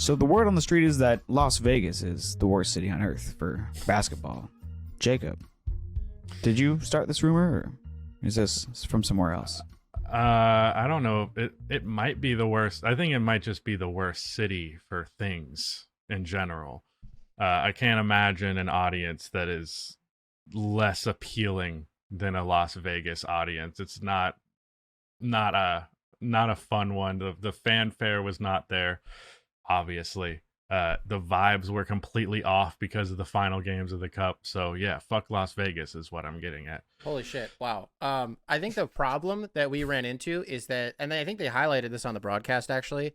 So the word on the street is that Las Vegas is the worst city on earth for basketball. Jacob, did you start this rumor, or is this from somewhere else? I don't know. It might be the worst. I think it might just be the worst city for things in general. I can't imagine an audience that is less appealing than a Las Vegas audience. It's not a fun one. The fanfare was not there, obviously. The vibes were completely off because of the final games of the Cup. So yeah, fuck Las Vegas is what I'm getting at. Holy shit! Wow. I think the problem that we ran into is that, and I think they highlighted this on the broadcast actually,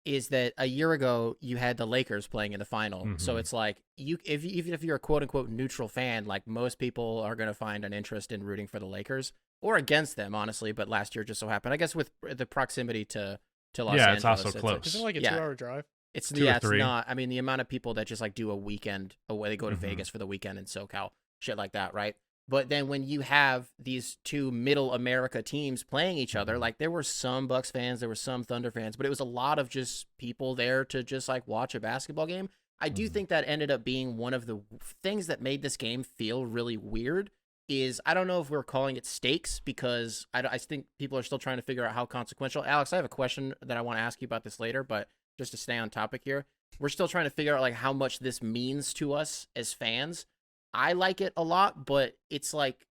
is that a year ago you had the Lakers playing in the final. Mm-hmm. So it's like even if you're a quote unquote neutral fan, like most people are going to find an interest in rooting for the Lakers or against them, honestly. But last year just so happened, I guess, with the proximity to Los Angeles. Yeah, it's also close. Isn't it like a 2-hour drive? It's 2 or 3. It's not. I mean, the amount of people that just like do a weekend away, they go to Mm-hmm. Vegas for the weekend in SoCal, shit like that, right? But then when you have these two middle America teams playing each other, like there were some Bucks fans, there were some Thunder fans, but it was a lot of just people there to just like watch a basketball game. I do think that ended up being one of the things that made this game feel really weird. Is I don't know if we're calling it stakes because I think people are still trying to figure out how consequential. Alex, I have a question that I want to ask you about this later, but just to stay on topic here, we're still trying to figure out like how much this means to us as fans. I like it a lot, but it's like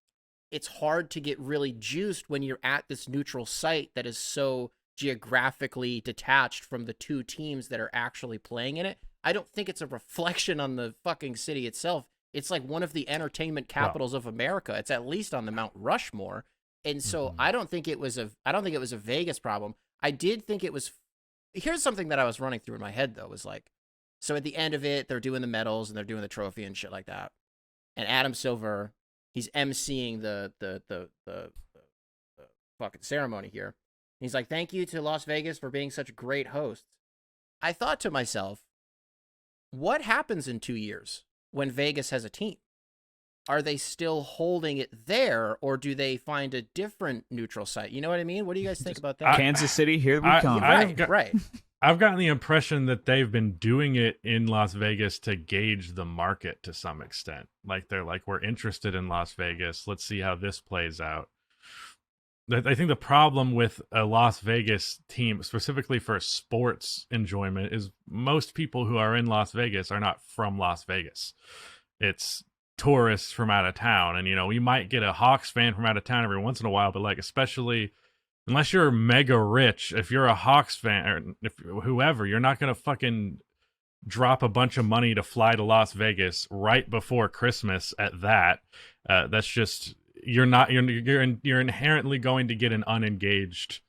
it's hard to get really juiced when you're at this neutral site that is so geographically detached from the two teams that are actually playing in it. I don't think it's a reflection on the fucking city itself. It's like one of the entertainment capitals of America. It's at least on the Mount Rushmore. And so I don't think it was a Vegas problem. I did think it was. Here's something that I was running through in my head though, was like, so at the end of it, they're doing the medals and they're doing the trophy and shit like that. And Adam Silver, he's emceeing the fucking ceremony here. He's like, "Thank you to Las Vegas for being such great hosts." I thought to myself, what happens in 2 years when Vegas has a team? Are they still holding it there, or do they find a different neutral site? You know what I mean? What do you guys think about that? Kansas City, here we come. Right. I've gotten the impression that they've been doing it in Las Vegas to gauge the market to some extent. Like they're like, we're interested in Las Vegas. Let's see how this plays out. I think the problem with a Las Vegas team, specifically for sports enjoyment, is most people who are in Las Vegas are not from Las Vegas. It's tourists from out of town. And, you know, you might get a Hawks fan from out of town every once in a while, but like, especially unless you're mega rich, if you're a Hawks fan or if whoever, you're not going to fucking drop a bunch of money to fly to Las Vegas right before Christmas at that. That's just, you're inherently going to get an unengaged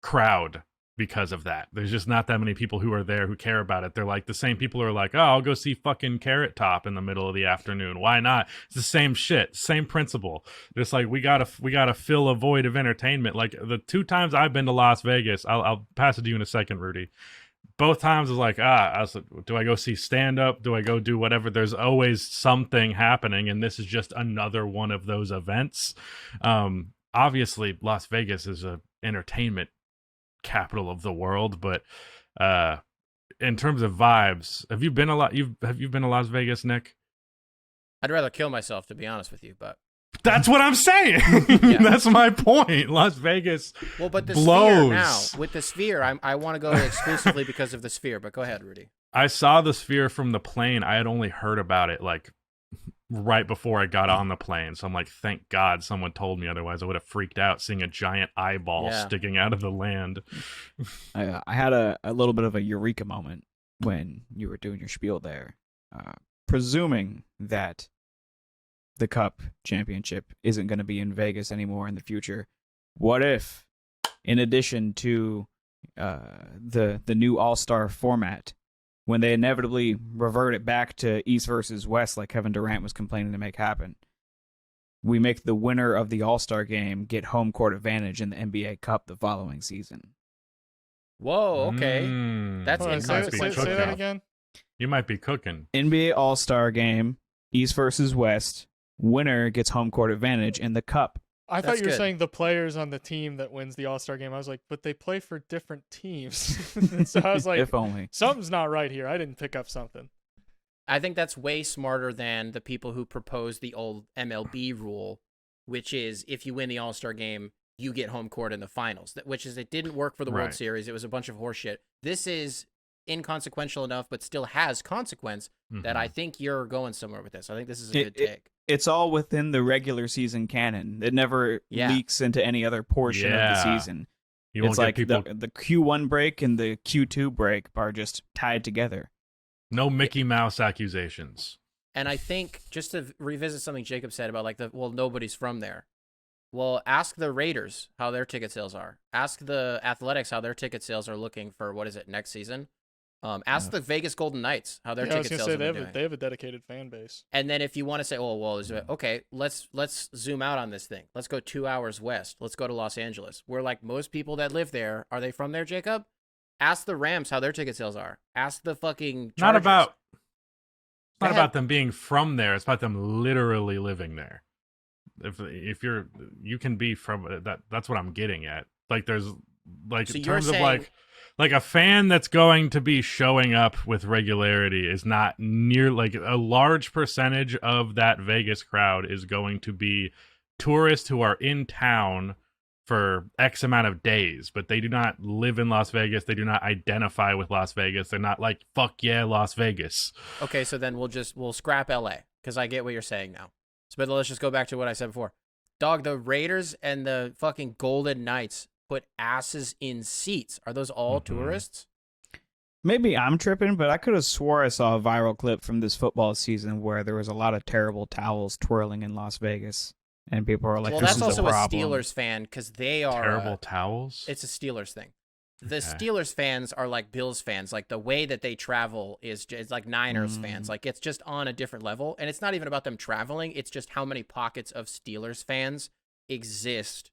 crowd because of that. There's just not that many people who are there who care about it. They're like the same people who are like, oh, I'll go see fucking Carrot Top in the middle of the afternoon. Why not? It's the same shit, same principle. Just like we gotta fill a void of entertainment. Like the 2 times I've been to Las Vegas, I'll pass it to you in a second, Rudy. Both times I was like, do I go see stand up? Do I go do whatever? There's always something happening, and this is just another one of those events. Obviously, Las Vegas is a entertainment capital of the world, but in terms of vibes, have you been to Las Vegas, Nick? I'd rather kill myself, to be honest with you, but that's what I'm saying. Yeah. That's my point. Las Vegas but the blows. Sphere now, with the Sphere, I want to go exclusively because of the Sphere, but go ahead, Rudy. I saw the Sphere from the plane. I had only heard about it like right before I got on the plane. So I'm like, thank God someone told me, otherwise I would have freaked out seeing a giant eyeball sticking out of the land. I had a little bit of a eureka moment when you were doing your spiel there. Presuming that the Cup championship isn't going to be in Vegas anymore in the future, what if, in addition to the new All-Star format, when they inevitably revert it back to East versus West, like Kevin Durant was complaining to make happen, we make the winner of the All-Star game get home court advantage in the NBA Cup the following season? Whoa, okay. That's inconsequential. Say that again. You might be cooking. NBA All-Star game, East versus West, winner gets home court advantage in the Cup I thought That's you were good. saying the players on the team that wins the All-Star game. I was like, but they play for different teams. So I was like, if only. something's not right here. I didn't pick up something. I think that's way smarter than the people who proposed the old MLB rule, which is if you win the All-Star game, you get home court in the finals. Which is, it didn't work for the World Right. Series. It was a bunch of horseshit. This is inconsequential enough, but still has consequence that I think you're going somewhere with this. I think this is a good take. It's all within the regular season canon. It never leaks into any other portion of the season. You It's won't like get people. the Q1 break and the Q2 break are just tied together. No Mickey Mouse accusations. And I think, just to revisit something Jacob said about like nobody's from there. Well, ask the Raiders how their ticket sales are. Ask the Athletics how their ticket sales are looking for, next season. Ask the Vegas Golden Knights how their ticket sales are doing. They have a dedicated fan base. And then if you want to say, okay, let's zoom out on this thing. Let's go 2 hours west. Let's go to Los Angeles. Where like most people that live there, are they from there, Jacob? Ask the Rams how their ticket sales are. Ask the fucking Chargers. Not about them being from there. It's about them literally living there. If you can be from that. That's what I'm getting at. Like there's like So in you're terms of saying- like a fan that's going to be showing up with regularity is not near, like a large percentage of that Vegas crowd is going to be tourists who are in town for X amount of days, but they do not live in Las Vegas. They do not identify with Las Vegas. They're not like, fuck yeah, Las Vegas. Okay, so then we'll scrap LA because I get what you're saying now. So, but let's just go back to what I said before. Dog, the Raiders and the fucking Golden Knights put asses in seats. Are those all tourists? Maybe I'm tripping, but I could have swore I saw a viral clip from this football season where there was a lot of terrible towels twirling in Las Vegas, and people are like, Well, "This that's is also a a problem." Steelers fan because they are Terrible towels. It's a Steelers thing. The Okay. Steelers fans are like Bills fans. Like the way that they travel is it's like Niners fans. Like it's just on a different level. And it's not even about them traveling. It's just how many pockets of Steelers fans exist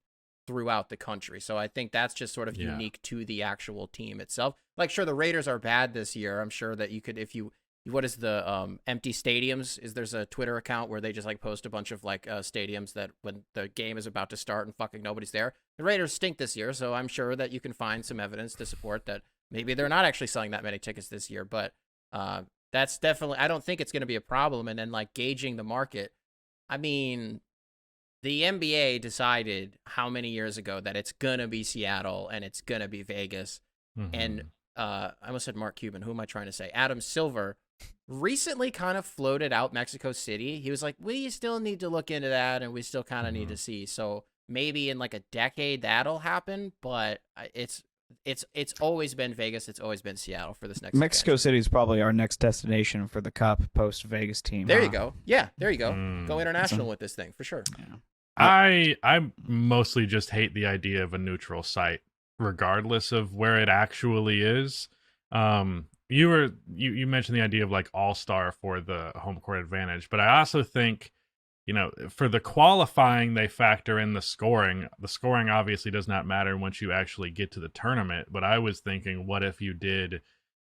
throughout the country. So I think that's just sort of unique to the actual team itself. Like, sure, the Raiders are bad this year. I'm sure that you could, if you, what is the empty stadiums? There's a Twitter account where they just like post a bunch of like stadiums that when the game is about to start and fucking nobody's there. The Raiders stink this year, so I'm sure that you can find some evidence to support that maybe they're not actually selling that many tickets this year. But that's definitely, I don't think it's going to be a problem. And then like gauging the market, I mean, the NBA decided how many years ago that it's going to be Seattle and it's going to be Vegas. And I almost said Mark Cuban. Who am I trying to say? Adam Silver recently kind of floated out Mexico City. He was like, we still need to look into that and we still kind of need to see. So maybe in like a decade that'll happen, but it's always been Vegas. It's always been Seattle for this next Mexico City is probably our next destination for the Cup post Vegas team. There you go. Yeah, there you go. Go international with this thing for sure. Yeah. I mostly just hate the idea of a neutral site, regardless of where it actually is. You mentioned the idea of like all-star for the home court advantage, but I also think, you know, for the qualifying, they factor in the scoring. The scoring obviously does not matter once you actually get to the tournament, but I was thinking, what if you did,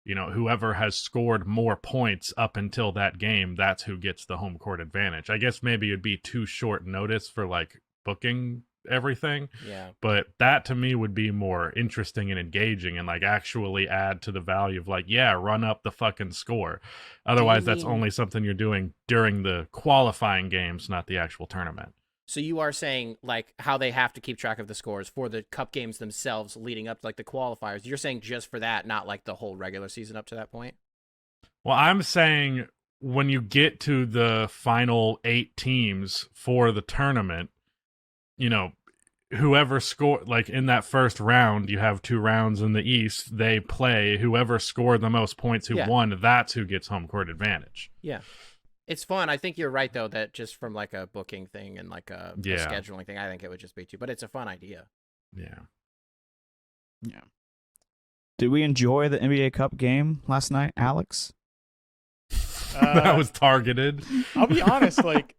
you know, whoever has scored more points up until that game, that's who gets the home court advantage. I guess maybe it'd be too short notice for like booking everything. Yeah. But that to me would be more interesting and engaging and like actually add to the value of like, yeah, run up the fucking score. Otherwise, that's only something you're doing during the qualifying games, not the actual tournament. So you are saying like how they have to keep track of the scores for the cup games themselves leading up to like the qualifiers. You're saying just for that, not like the whole regular season up to that point? Well, I'm saying when you get to the final 8 teams for the tournament, you know, whoever scored, like in that first round, you have 2 rounds in the East, they play whoever scored the most points who won, that's who gets home court advantage. Yeah. It's fun. I think you're right, though, that just from like a booking thing and like a scheduling thing, I think it would just be too, but it's a fun idea. Yeah. Yeah. Did we enjoy the NBA Cup game last night, Alex? That was targeted. I'll be honest, like,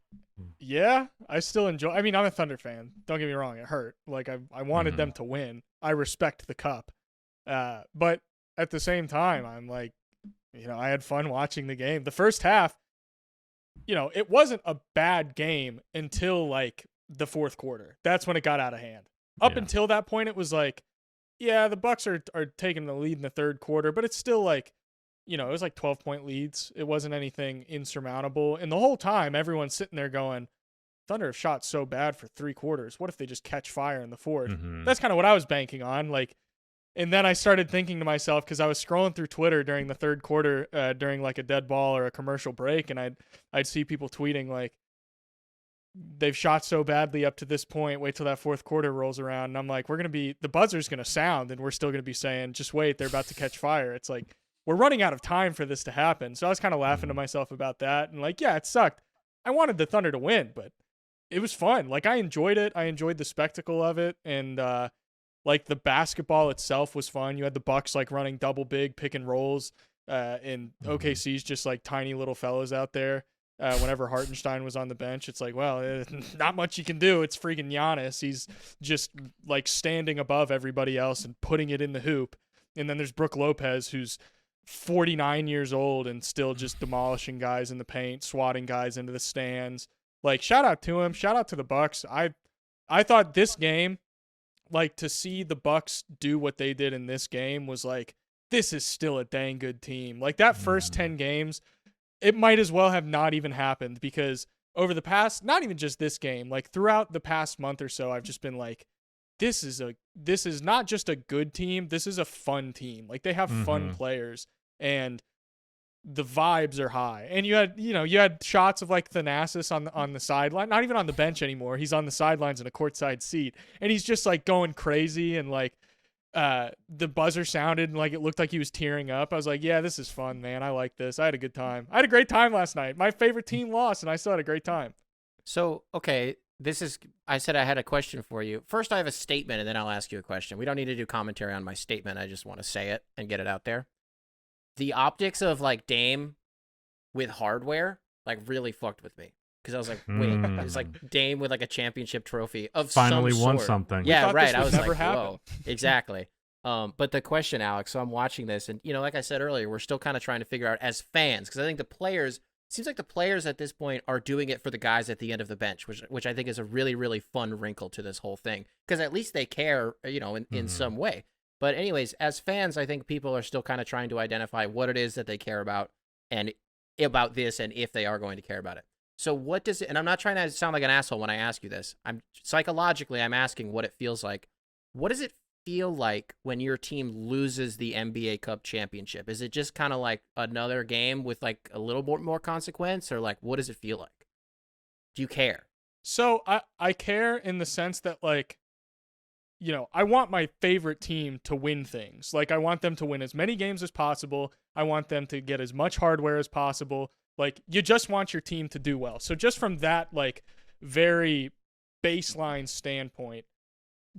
yeah, I still enjoy. I mean, I'm a Thunder fan. Don't get me wrong; it hurt. Like, I wanted them to win. I respect the cup, but at the same time, I'm like, you know, I had fun watching the game. The first half, you know, it wasn't a bad game until like the fourth quarter. That's when it got out of hand. Up until that point, it was like, yeah, the Bucks are taking the lead in the third quarter, but it's still like, it was like 12-point leads. It wasn't anything insurmountable. And the whole time, everyone's sitting there going, Thunder have shot so bad for 3 quarters. What if they just catch fire in the fourth? Mm-hmm. That's kind of what I was banking on. Like, and then I started thinking to myself, because I was scrolling through Twitter during the third quarter, during like a dead ball or a commercial break, and I'd see people tweeting like, they've shot so badly up to this point. Wait till that fourth quarter rolls around. And I'm like, the buzzer's going to sound and we're still going to be saying, just wait, they're about to catch fire. It's like, we're running out of time for this to happen. So I was kind of laughing to myself about that. And like, yeah, it sucked. I wanted the Thunder to win, but it was fun. Like, I enjoyed it. I enjoyed the spectacle of it. And, like, the basketball itself was fun. You had the Bucks like running double big pick and rolls, and OKC's just like tiny little fellows out there. Whenever Hartenstein was on the bench, it's like, well, not much you can do. It's freaking Giannis. He's just like standing above everybody else and putting it in the hoop. And then there's Brook Lopez, who's 49 years old and still just demolishing guys in the paint, swatting guys into the stands. Like, shout out to him. Shout out to the Bucks. I thought this game, like, to see the Bucks do what they did in this game was like, this is still a dang good team. Like, that first 10 games, it might as well have not even happened, because over the past, not even just this game, like throughout the past month or so, I've just been like, this is not just a good team. This is a fun team. Like, they have fun players and the vibes are high. And you had shots of like Thanasis on the sideline, not even on the bench anymore. He's on the sidelines in a courtside seat and he's just like going crazy, and like, the buzzer sounded and like it looked like he was tearing up. I was like, yeah, this is fun, man. I like this. I had a good time. I had a great time last night. My favorite team lost and I still had a great time. So, okay, I said I had a question for you. First, I have a statement and then I'll ask you a question. We don't need to do commentary on my statement. I just want to say it and get it out there. The optics of like Dame with hardware like really fucked with me. Because I was like, wait, it's like Dame with like a championship trophy of finally some won sort. something. Yeah, right. I was never like, happen. whoa, exactly. But the question, Alex, so I'm watching this, and like I said earlier, we're still kind of trying to figure out as fans, because I think seems like the players at this point are doing it for the guys at the end of the bench, which I think is a really, really fun wrinkle to this whole thing, because at least they care, in some way. But anyways, as fans, I think people are still kind of trying to identify what it is that they care about and about this, and if they are going to care about it. So what does it, and I'm not trying to sound like an asshole when I ask you this. I'm asking what it feels like. What does it feel like when your team loses the NBA Cup championship? Is it just kind of like another game with like a little more consequence, or like, what does it feel like? Do you care? So I care in the sense that, like, I want my favorite team to win things. Like, I want them to win as many games as possible. I want them to get as much hardware as possible. Like, you just want your team to do well. So just from that, like, very baseline standpoint,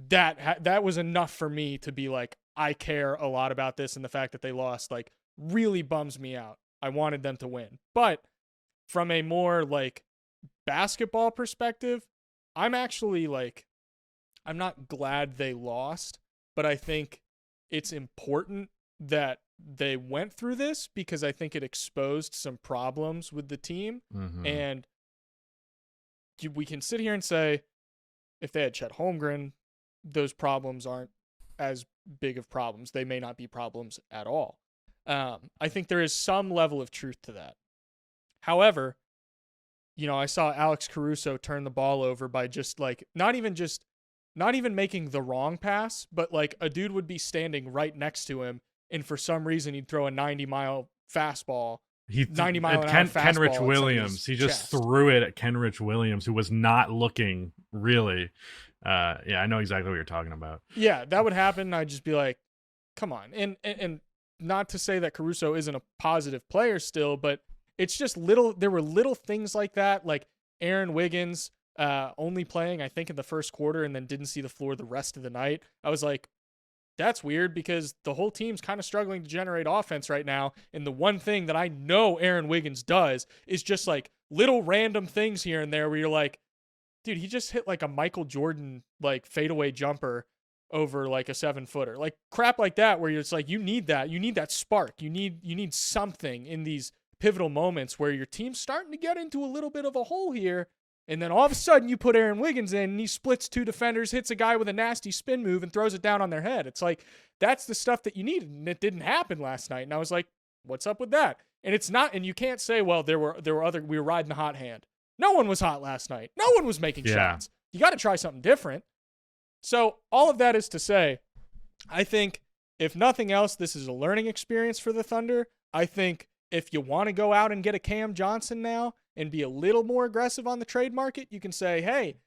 that was enough for me to be like, I care a lot about this, and the fact that they lost, like, really bums me out. I wanted them to win. But from a more, like, basketball perspective, I'm actually, like, I'm not glad they lost, but I think it's important that they went through this, because I think it exposed some problems with the team. And we can sit here and say, if they had Chet Holmgren, those problems aren't as big of problems. They may not be problems at all. I think there is some level of truth to that. However, I saw Alex Caruso turn the ball over by just like, not even making the wrong pass, but like a dude would be standing right next to him, and for some reason he'd throw a 90-mile fastball. 90-mile-an-hour fastball Kenrich at Williams. He just chest. threw it at Kenrich Williams, who was not looking really. Yeah, I know exactly what you're talking about. Yeah, that would happen. I'd just be like, come on. And not to say that Caruso isn't a positive player still, but it's just there were little things like that, like Aaron Wiggins only playing, I think, in the first quarter and then didn't see the floor the rest of the night. I was like, that's weird, because the whole team's kind of struggling to generate offense right now. And the one thing that I know Aaron Wiggins does is just like little random things here and there where you're like, dude, he just hit like a Michael Jordan like fadeaway jumper over like a 7-footer, like crap like that, where it's like, you need that spark. You need something in these pivotal moments where your team's starting to get into a little bit of a hole here. And then all of a sudden you put Aaron Wiggins in and he splits 2 defenders, hits a guy with a nasty spin move and throws it down on their head. It's like, that's the stuff that you needed. And it didn't happen last night. And I was like, what's up with that? And it's not, and you can't say, well, we were riding the hot hand. No one was hot last night. No one was making shots. You got to try something different. So all of that is to say, I think if nothing else, this is a learning experience for the Thunder. I think if you want to go out and get a Cam Johnson now and be a little more aggressive on the trade market, you can say, hey,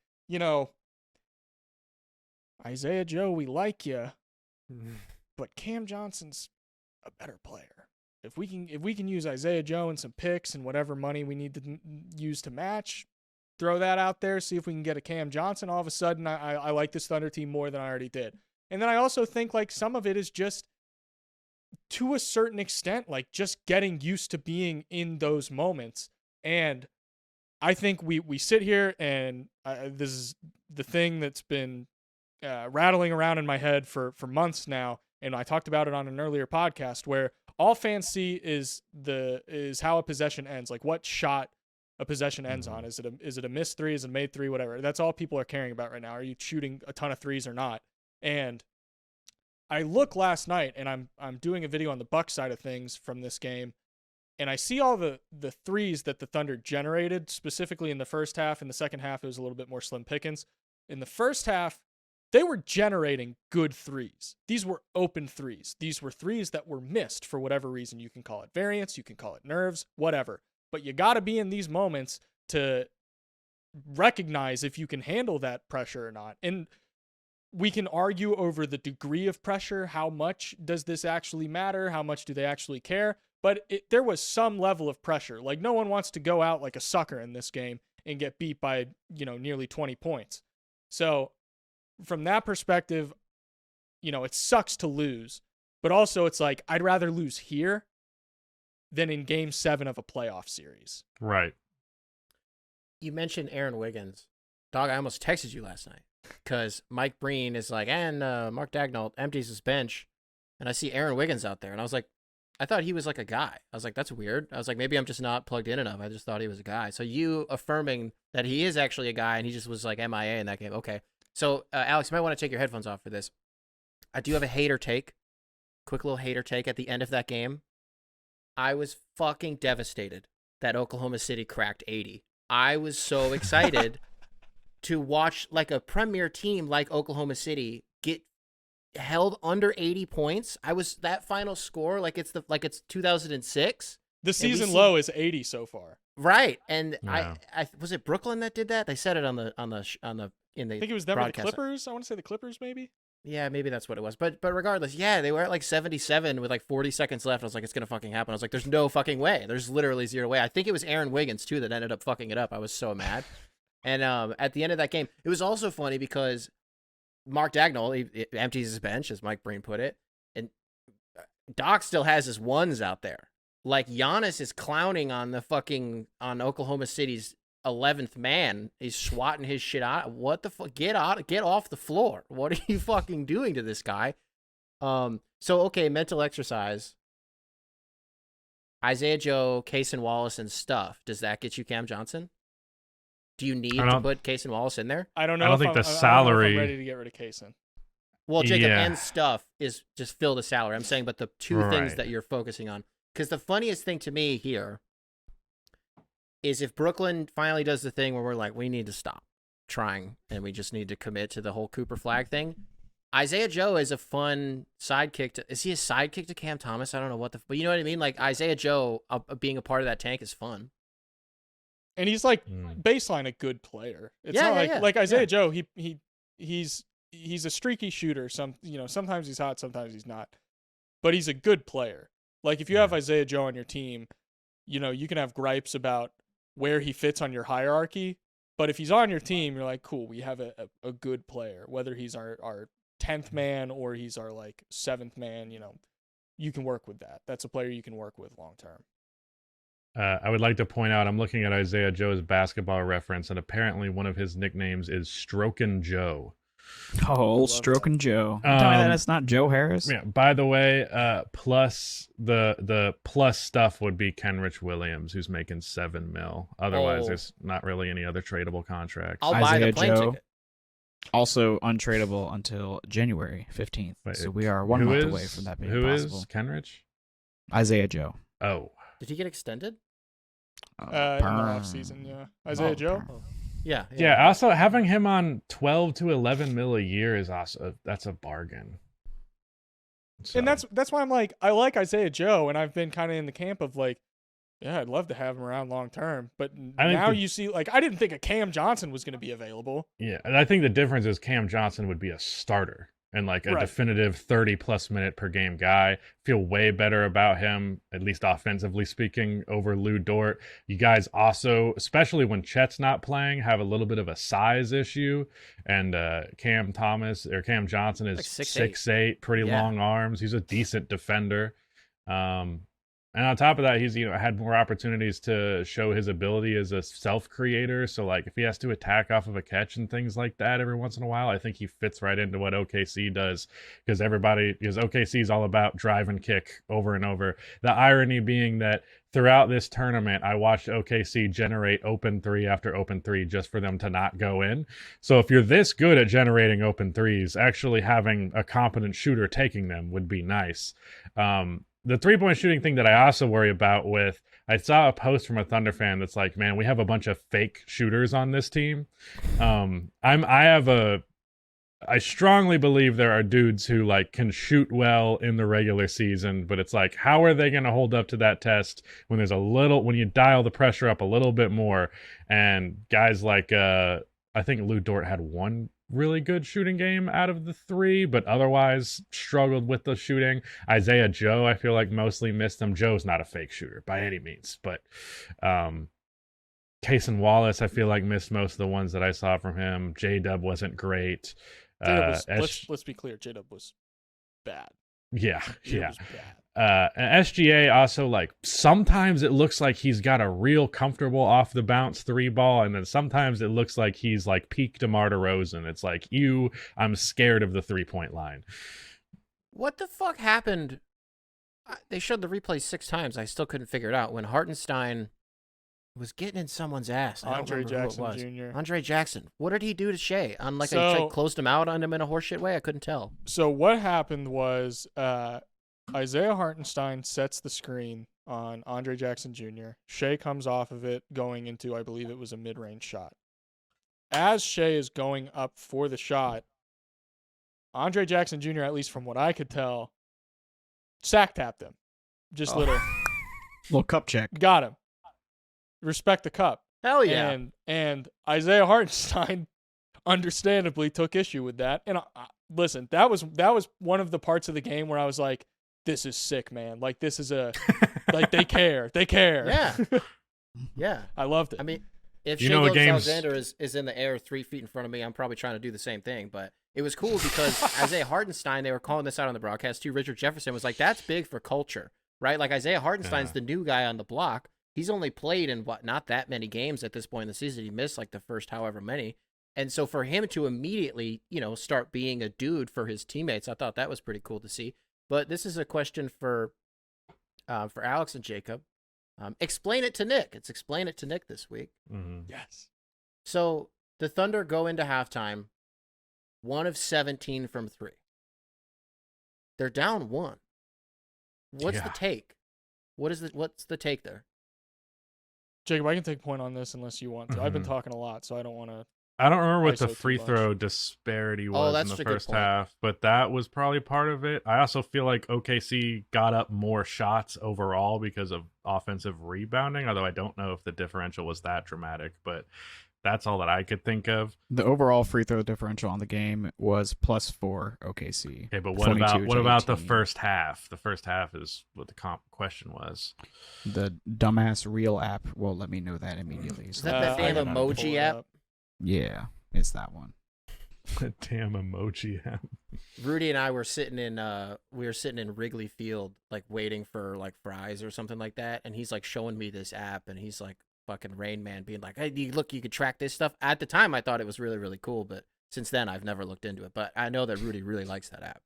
Isaiah Joe, we like you, but Cam Johnson's a better player. If we can use Isaiah Joe and some picks and whatever money we need to use to match, throw that out there, see if we can get a Cam Johnson. All of a sudden, I like this Thunder team more than I already did. And then I also think like some of it is just, to a certain extent, like just getting used to being in those moments. And I think we sit here and this is the thing that's been rattling around in my head for months now. And I talked about it on an earlier podcast where all fans see is how a possession ends, like what shot a possession ends on. Is it a missed 3? Is it a made 3? Whatever. That's all people are caring about right now. Are you shooting a ton of threes or not? And I look last night and I'm doing a video on the Bucks side of things from this game, and I see all the threes that the Thunder generated, specifically in the first half. In the second half, it was a little bit more slim pickings. In the first half, they were generating good threes. These were open threes. These were threes that were missed for whatever reason. You can call it variance, you can call it nerves, whatever. But you got to be in these moments to recognize if you can handle that pressure or not. And we can argue over the degree of pressure. How much does this actually matter? How much do they actually care? But there was some level of pressure. Like, no one wants to go out like a sucker in this game and get beat by, nearly 20 points. So from that perspective, it sucks to lose. But also it's like, I'd rather lose here than in game 7 of a playoff series. Right. You mentioned Aaron Wiggins. Dog, I almost texted you last night because Mike Breen is like, and Mark Daigneault empties his bench, and I see Aaron Wiggins out there. And I was like, I thought he was like a guy. I was like, that's weird. I was like, maybe I'm just not plugged in enough. I just thought he was a guy. So you affirming that he is actually a guy and he just was like MIA in that game. Okay. So, Alex, you might want to take your headphones off for this. I do have a hater take. Quick little hater take at the end of that game. I was fucking devastated that Oklahoma City cracked 80. I was so excited to watch like a premier team like Oklahoma City get held under 80 points. That final score like it's 2006. The season low is 80 so far. Right. And Yeah. I was it Brooklyn that did that? They said it on the I think it was them or the Clippers. I want to say the Clippers maybe. Yeah, maybe that's what it was. But regardless, yeah, they were at like 77 with like 40 seconds left. I was like, it's going to fucking happen. I was like, there's no fucking way. There's literally zero way. I think it was Aaron Wiggins, too, that ended up fucking it up. I was so mad. And at the end of that game, it was also funny because Mark Daigneault, he empties his bench, as Mike Breen put it, and Doc still has his ones out there. Like, Giannis is clowning on Oklahoma City's 11th man. He's swatting his shit out. What the fuck? Get off the floor. What are you fucking doing to this guy? So okay, mental exercise. Isaiah Joe, Kaysen Wallace, and stuff. Does that get you Cam Johnson? Do you need to put Kaysen Wallace in there? I don't know. I don't think the salary. I'm ready to get rid of Kaysen. Well, Jacob, Yeah. and stuff is just fill the salary. I'm saying, but the two things Right. that you're focusing on. Because the funniest thing to me here is if Brooklyn finally does the thing where we're like, we need to stop trying and we just need to commit to the whole Cooper Flag thing. Isaiah Joe is a fun sidekick. Is he a sidekick to Cam Thomas? I don't know but you know what I mean? Like Isaiah Joe being a part of that tank is fun. And he's like baseline a good player. It's Yeah, not yeah. like Isaiah Yeah. Joe. He's a streaky shooter. Sometimes he's hot, sometimes he's not. But he's a good player. Like if you have Isaiah Joe on your team, you can have gripes about where he fits on your hierarchy. But if he's on your team, you're like, cool, we have a good player. Whether he's our 10th man or he's our like 7th man, you can work with that. That's a player you can work with long term. I would like to point out, I'm looking at Isaiah Joe's basketball reference, and apparently one of his nicknames is Strokin' Joe. Oh, old Love Stroking Joe. You tell me that it's not Joe Harris? Yeah. By the way, plus the plus stuff would be Kenrich Williams, who's making $7 million. Otherwise, Oh. there's not really any other tradable contracts. I'll buy the Isaiah plane Joe. ticket. Also untradeable until January 15th. Wait, So we are 1 who month is- away from that being Who possible. is Kenrich? Isaiah Joe. Oh, Did he get extended? In the off season, yeah. Isaiah Joe. Oh. Yeah. yeah. Also, having him on 12 to 11 mil a year is also that's a bargain. So, And that's why I'm like, I like Isaiah Joe, and I've been kind of in the camp of like, yeah, I'd love to have him around long term. But I think now the- you see, like, I didn't think a Cam Johnson was going to be available. yeah, and I think the difference is Cam Johnson would be a starter and like a Right. definitive 30+ minute per game guy. Feel way better about him, at least offensively speaking, over Lou Dort. You guys also, especially when Chet's not playing, have a little bit of a size issue. And Cam Johnson is Like 6'8", pretty Yeah. long arms. He's a decent defender. And on top of that, he's had more opportunities to show his ability as a self-creator. So like if he has to attack off of a catch and things like that every once in a while, I think he fits right into what OKC does because OKC is all about drive and kick over and over. The irony being that throughout this tournament, I watched OKC generate open three after open three just for them to not go in. So if you're this good at generating open threes, actually having a competent shooter taking them would be nice. The 3-point shooting thing that I also worry about with, I saw a post from a Thunder fan that's like, man, we have a bunch of fake shooters on this team. I strongly believe there are dudes who like can shoot well in the regular season, but it's like, how are they going to hold up to that test when when you dial the pressure up a little bit more? And guys like, I think Lou Dort had one really good shooting game out of the three, but otherwise struggled with the shooting. Isaiah Joe, I feel like mostly missed them. Joe's not a fake shooter by any means, but Cason Wallace, I feel like missed most of the ones that I saw from him. J-Dub wasn't great. Let's be clear, J-Dub was bad. Yeah. J-Dub was bad. And SGA also, like, sometimes it looks like he's got a real comfortable off the bounce 3 ball, and then sometimes it looks like he's like peak DeMar DeRozan. It's like, I'm scared of the 3-point line. What the fuck happened? They showed the replay 6 times. I still couldn't figure it out. When Hartenstein was getting in someone's ass. I don't Andre remember who it Jackson was. Jr. Andre Jackson. What did he do to Shea? Like So- I closed him out on him in a horseshit way? I couldn't tell. So what happened was Isaiah Hartenstein sets the screen on Andre Jackson Jr. Shea comes off of it going into, I believe it was a mid-range shot. As Shea is going up for the shot, Andre Jackson Jr., at least from what I could tell, sack tapped him. Just little. Little cup check. Got him. Respect the cup. Hell yeah. And Isaiah Hartenstein understandably took issue with that. And listen, that was one of the parts of the game where I was like, this is sick, man. Like, this is like, they care. They care. Yeah. Yeah. I loved it. I mean, if You Shea know a game's- Alexander is in the air 3 feet in front of me, I'm probably trying to do the same thing. But it was cool because Isaiah Hartenstein, they were calling this out on the broadcast too. Richard Jefferson was like, that's big for culture, right? Like Isaiah Hartenstein's the new guy on the block. He's only played in not that many games at this point in the season. He missed like the first however many. And so for him to immediately, start being a dude for his teammates, I thought that was pretty cool to see. But this is a question for Alex and Jacob. Explain it to Nick. It's Explain It to Nick this week. Mm-hmm. yes. So the Thunder go into halftime 1 of 17 from 3. They're down 1. What's the Yeah. take? What's the take there? Jacob, I can take point on this unless you want to. I've been Mhm. talking a lot, so I don't want to. I don't remember what the ISO too free much. throw disparity was in that's the a good first point. half, but that was probably part of it. I also feel like OKC got up more shots overall because of offensive rebounding, although I don't know if the differential was that dramatic, but that's all that I could think of. The overall free throw differential on the game was +4 OKC. Okay, but what 22 to about the 18. first half? The first half is what the question was. The dumbass real app will let me know that immediately. Is So that I damn gotta pull emoji it app? up. yeah, it's that one. Damn emoji app. Rudy and I were sitting in Wrigley Field, like waiting for like fries or something like that, and he's like showing me this app, and he's like fucking Rain Man being like, "Hey, look, you could track this stuff." At the time, I thought it was really really cool, but since then, I've never looked into it. But I know that Rudy really likes that app.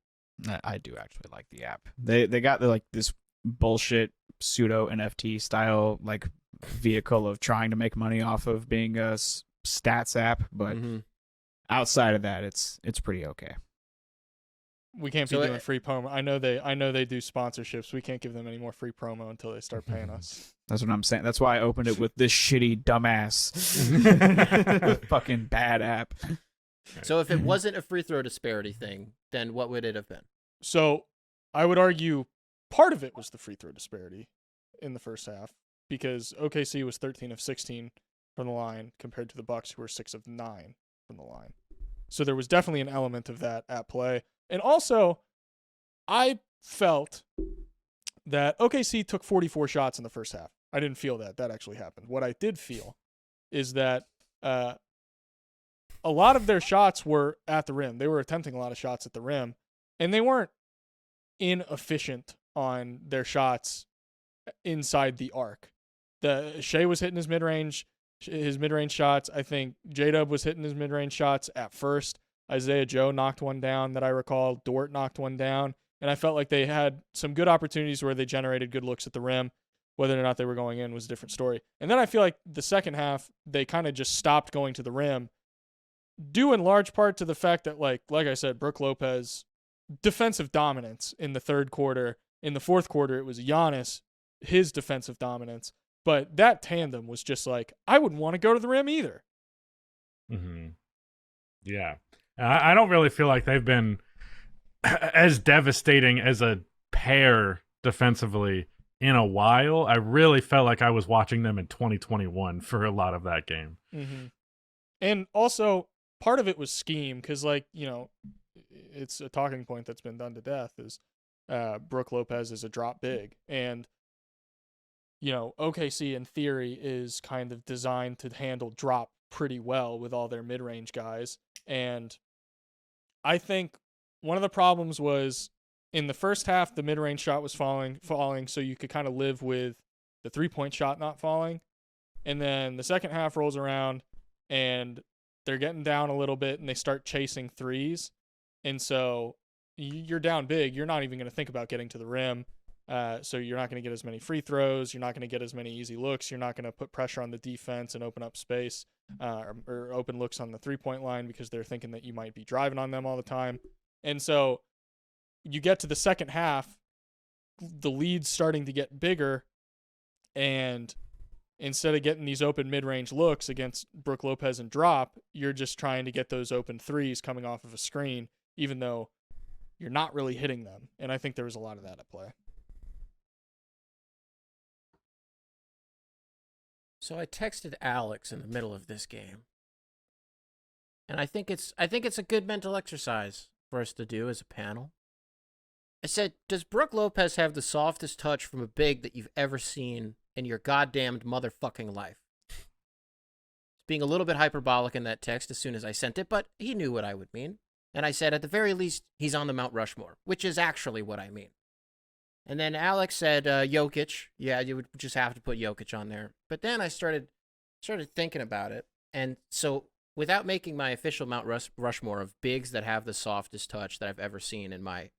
I do actually like the app. They got like this bullshit pseudo NFT style like vehicle of trying to make money off of being a stats app, but outside of that, it's pretty okay. We can't be doing free promo. I know they do sponsorships. We can't give them any more free promo until they start paying us. That's what I'm saying. That's why I opened it with this shitty dumbass fucking bad app. So if it wasn't a free throw disparity thing, then what would it have been? So I would argue part of it was the free throw disparity in the first half, because OKC was 13 of 16 from the line compared to the Bucks, who were 6 of 9 from the line. So there was definitely an element of that at play. And also, I felt that OKC took 44 shots in the first half. I didn't feel that. That actually happened. What I did feel is that a lot of their shots were at the rim. They were attempting a lot of shots at the rim, and they weren't inefficient on their shots inside the arc. Shea was hitting his mid-range shots. I think J-Dub was hitting his mid-range shots at first. Isaiah Joe knocked one down that I recall. Dort knocked one down. And I felt like they had some good opportunities where they generated good looks at the rim. Whether or not they were going in was a different story. And then I feel like the second half, they kind of just stopped going to the rim, due in large part to the fact that, like I said, Brook Lopez, defensive dominance in the third quarter. In the fourth quarter, it was Giannis, his defensive dominance. But that tandem was just like, I wouldn't want to go to the rim either. Yeah. I don't really feel like they've been as devastating as a pair defensively in a while. I really felt like I was watching them in 2021 for a lot of that game. And also, part of it was scheme, because, it's a talking point that's been done to death is Brook Lopez is a drop big. And, OKC in theory is kind of designed to handle drop pretty well with all their mid-range guys. And I think one of the problems was in the first half, the mid-range shot was falling, so you could kind of live with the three-point shot not falling. And then the second half rolls around, and they're getting down a little bit, and they start chasing threes. And so you're down big. You're not even going to think about getting to the rim. So you're not going to get as many free throws. You're not going to get as many easy looks. You're not going to put pressure on the defense and open up space or open looks on the three-point line because they're thinking that you might be driving on them all the time. And so you get to the second half, the lead's starting to get bigger, and instead of getting these open mid-range looks against Brook Lopez and drop, you're just trying to get those open threes coming off of a screen, even though you're not really hitting them. And I think there was a lot of that at play. So I texted Alex in the middle of this game, and I think it's a good mental exercise for us to do as a panel. I said, does Brook Lopez have the softest touch from a big that you've ever seen in your goddamned motherfucking life? Being a little bit hyperbolic in that text as soon as I sent it, but he knew what I would mean. And I said, at the very least, he's on the Mount Rushmore, which is actually what I mean. And then Alex said, Jokic. Yeah, you would just have to put Jokic on there. But then I started thinking about it. And so without making my official Mount Rushmore of bigs that have the softest touch that I've ever seen in my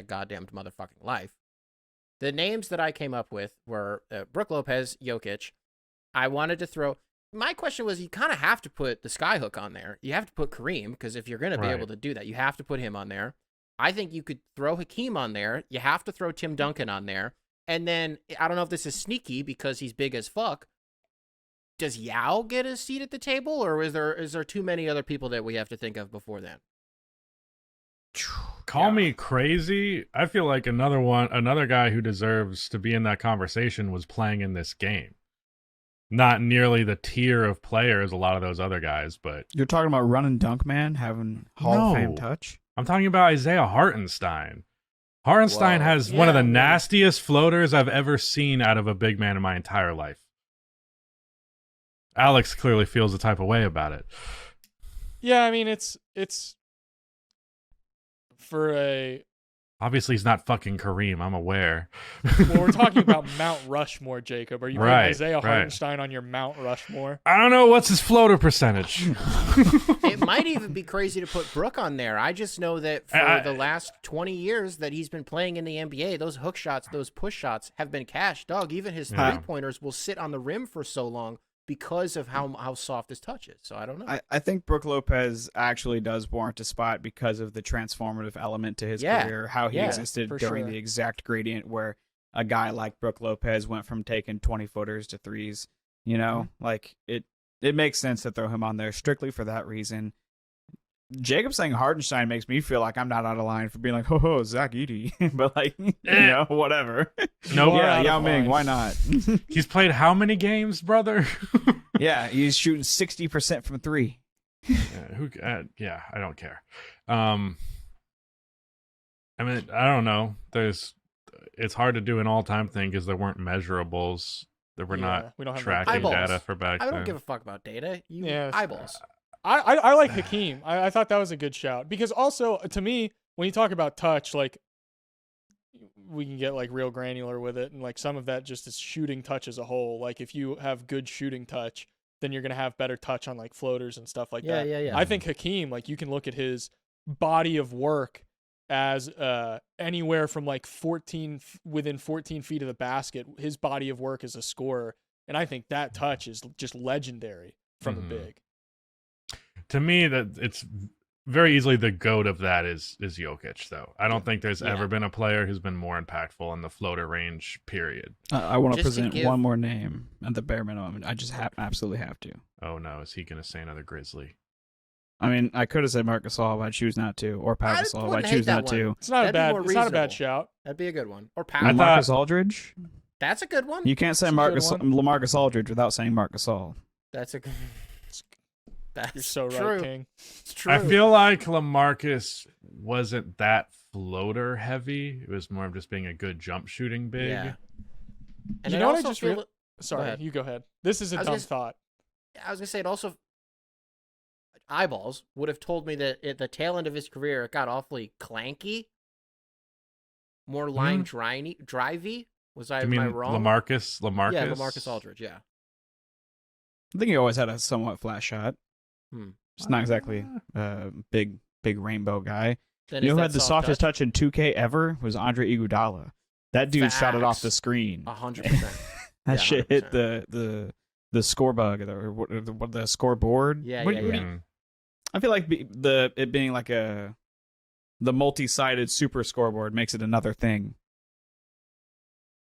#goddamned motherfucking life, the names that I came up with were Brook Lopez, Jokic. I wanted to throw... My question was, you kind of have to put the skyhook on there. You have to put Kareem, because if you're going to be able to do that, you have to put him on there. I think you could throw Hakeem on there. You have to throw Tim Duncan on there. And then, I don't know if this is sneaky because he's big as fuck. Does Yao get a seat at the table, or is there too many other people that we have to think of before then? Call me crazy. I feel like another guy who deserves to be in that conversation was playing in this game. Not nearly the tier of player as a lot of those other guys, but... You're talking about run and dunk man having Hall of Fame touch? I'm talking about Isaiah Hartenstein. Hartenstein has one of the nastiest floaters I've ever seen out of a big man in my entire life. Alex clearly feels the type of way about it. Yeah, I mean, it's for a Obviously, he's not fucking Kareem. I'm aware. Well, we're talking about Mount Rushmore, Jacob. Are you putting Right, Isaiah right. Hartenstein on your Mount Rushmore? I don't know what's his floater percentage. It might even be crazy to put Brook on there. I just know that for the last 20 years that he's been playing in the NBA, those hook shots, those push shots have been cash. Dog, even his three-pointers will sit on the rim for so long because of how soft his touch is. So I don't know. I think Brook Lopez actually does warrant a spot because of the transformative element to his career, how he existed during the exact gradient where a guy like Brook Lopez went from taking 20-footers to threes. You know, like it makes sense to throw him on there strictly for that reason. Jacob saying Hartenstein makes me feel like I'm not out of line for being like, ho, Zach Edey. But, like, you know, whatever. No, yeah, Yao Ming, why not? He's played how many games, brother? Yeah, he's shooting 60% from three. Yeah, I don't care. I mean, I don't know. It's hard to do an all-time thing because there weren't measurables. There were we don't have tracking data for back then. I don't give a fuck about data. Eyeballs. I like Hakeem. I thought that was a good shout because also to me, when you talk about touch, like we can get like real granular with it, and like some of that just is shooting touch as a whole. Like if you have good shooting touch, then you're gonna have better touch on like floaters and stuff like that. Yeah. I think Hakeem, like you can look at his body of work as anywhere from like within 14 feet of the basket. His body of work as a scorer, and I think that touch is just legendary from a big. To me, that it's very easily the GOAT of that is Jokic, though. I don't think there's ever been a player who's been more impactful in the floater range, period. I want to present one more name at the bare minimum. I just absolutely have to. Oh, no. Is he going to say another Grizzly? I mean, I could have said Marc Gasol, but I choose not to. Or Pat Gasol, but I choose not to. It's not a bad shout. That'd be a good one. Or Pat. LaMarcus Aldridge? That's a good one. You can't say LaMarcus Aldridge without saying Marc Gasol. That's a good You're so true. right, King. It's true. I feel like LaMarcus wasn't that floater heavy. It was more of just being a good jump shooting big. Yeah. And you know what I just feel Sorry, you go ahead. This is a dumb thought. I was going to say it also eyeballs would have told me that at the tail end of his career it got awfully clanky. More line drivey. Am I wrong? LaMarcus? Yeah, LaMarcus Aldridge, yeah. I think he always had a somewhat flat shot. It's not exactly a big rainbow guy. Then you know who had the softest touch in 2K ever was Andre Iguodala. That dude shot it off the screen. 100%. That shit 100%. Hit the score bug or the scoreboard. Yeah. I feel like it being like the multi-sided super scoreboard makes it another thing.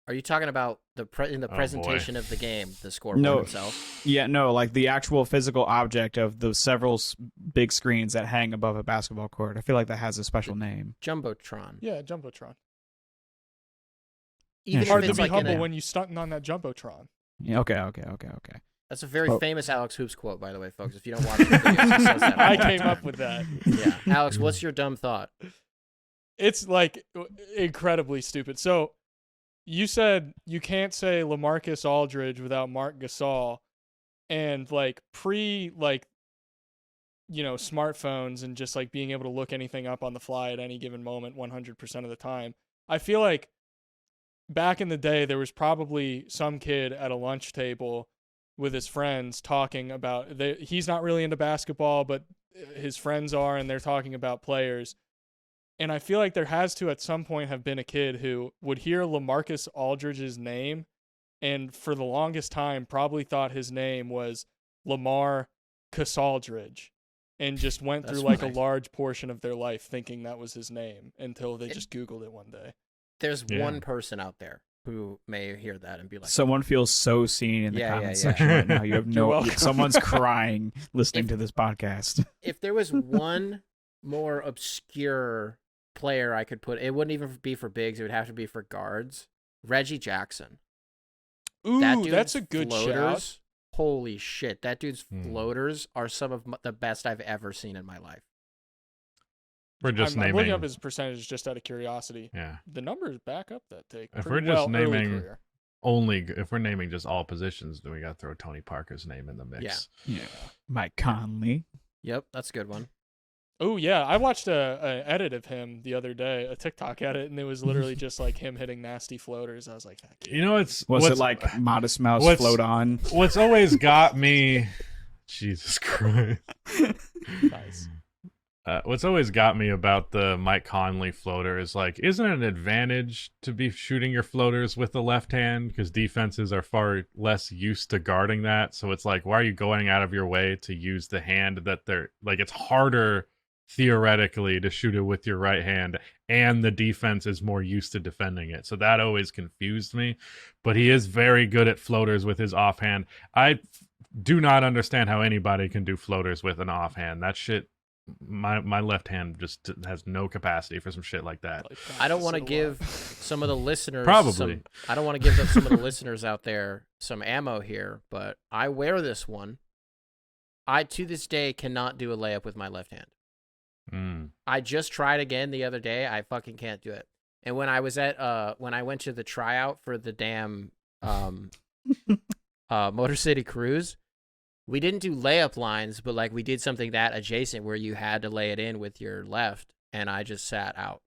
Are you talking about in the presentation of the game, the scoreboard itself? Yeah, no, like the actual physical object of the several big screens that hang above a basketball court. I feel like that has a special name. Jumbotron. Yeah, Jumbotron. Even hard to be humble when you stunting on that Jumbotron. Yeah, okay. That's a very famous AlexHoops quote, by the way, folks. If you don't watch the videos, he says that. I came up with that. Yeah. Alex, what's your dumb thought? It's like incredibly stupid. So you said you can't say LaMarcus Aldridge without Marc Gasol, and like smartphones and just like being able to look anything up on the fly at any given moment 100% of the time. I feel like back in the day there was probably some kid at a lunch table with his friends talking about he's not really into basketball, but his friends are, and they're talking about players. And I feel like there has to at some point have been a kid who would hear LaMarcus Aldridge's name and for the longest time probably thought his name was Lamar Casaldridge and just went through like a large portion of their life thinking that was his name until they just Googled it one day. There's one person out there who may hear that and be like, someone feels so seen in the comment section right now. You have someone's crying listening to this podcast. If there was one more obscure player I could put, it wouldn't even be for bigs, it would have to be for guards. Reggie Jackson. Ooh, that's a good shout. Holy shit, that dude's floaters are some of the best I've ever seen in my life. We're just naming. I'm looking up his percentage just out of curiosity. Yeah, the numbers back up that take. If we're just naming if we're naming just all positions, then we got to throw Tony Parker's name in the mix. Yeah. Mike Conley. Yep, that's a good one. Oh yeah, I watched a edit of him the other day, a TikTok edit, and it was literally just like him hitting nasty floaters. I was like, You know, Was it like Modest Mouse what's- float on? what's always got me. Jesus Christ. nice. What's always got me about the Mike Conley floater is like, isn't it an advantage to be shooting your floaters with the left hand? Because defenses are far less used to guarding that. So it's like, why are you going out of your way to use the hand that they're like, it's harder theoretically to shoot it with your right hand, and the defense is more used to defending it. So that always confused me. But he is very good at floaters with his offhand. I do not understand how anybody can do floaters with an offhand. That shit, my left hand just has no capacity for some shit like that. I don't want to give some of the listeners Probably. I don't want to give some of the listeners out there some ammo here, but I wear this one. I to this day cannot do a layup with my left hand. I just tried again the other day. I fucking can't do it. And when I was at when I went to the tryout for the damn Motor City Cruise, we didn't do layup lines, but like we did something that adjacent where you had to lay it in with your left, and I just sat out.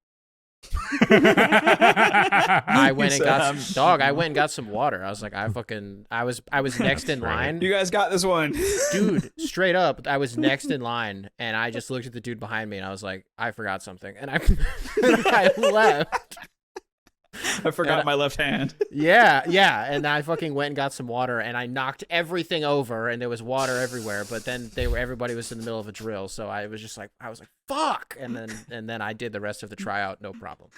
I went and got I went and got some water. I was like, I was next in line. You guys got this one. Dude, straight up, I was next in line, and I just looked at the dude behind me, and I was like, I forgot something, and I left. I forgot my left hand. Yeah, and I fucking went and got some water, and I knocked everything over, and there was water everywhere. But then everybody was in the middle of a drill, so I was like, fuck, and then I did the rest of the tryout, no problem.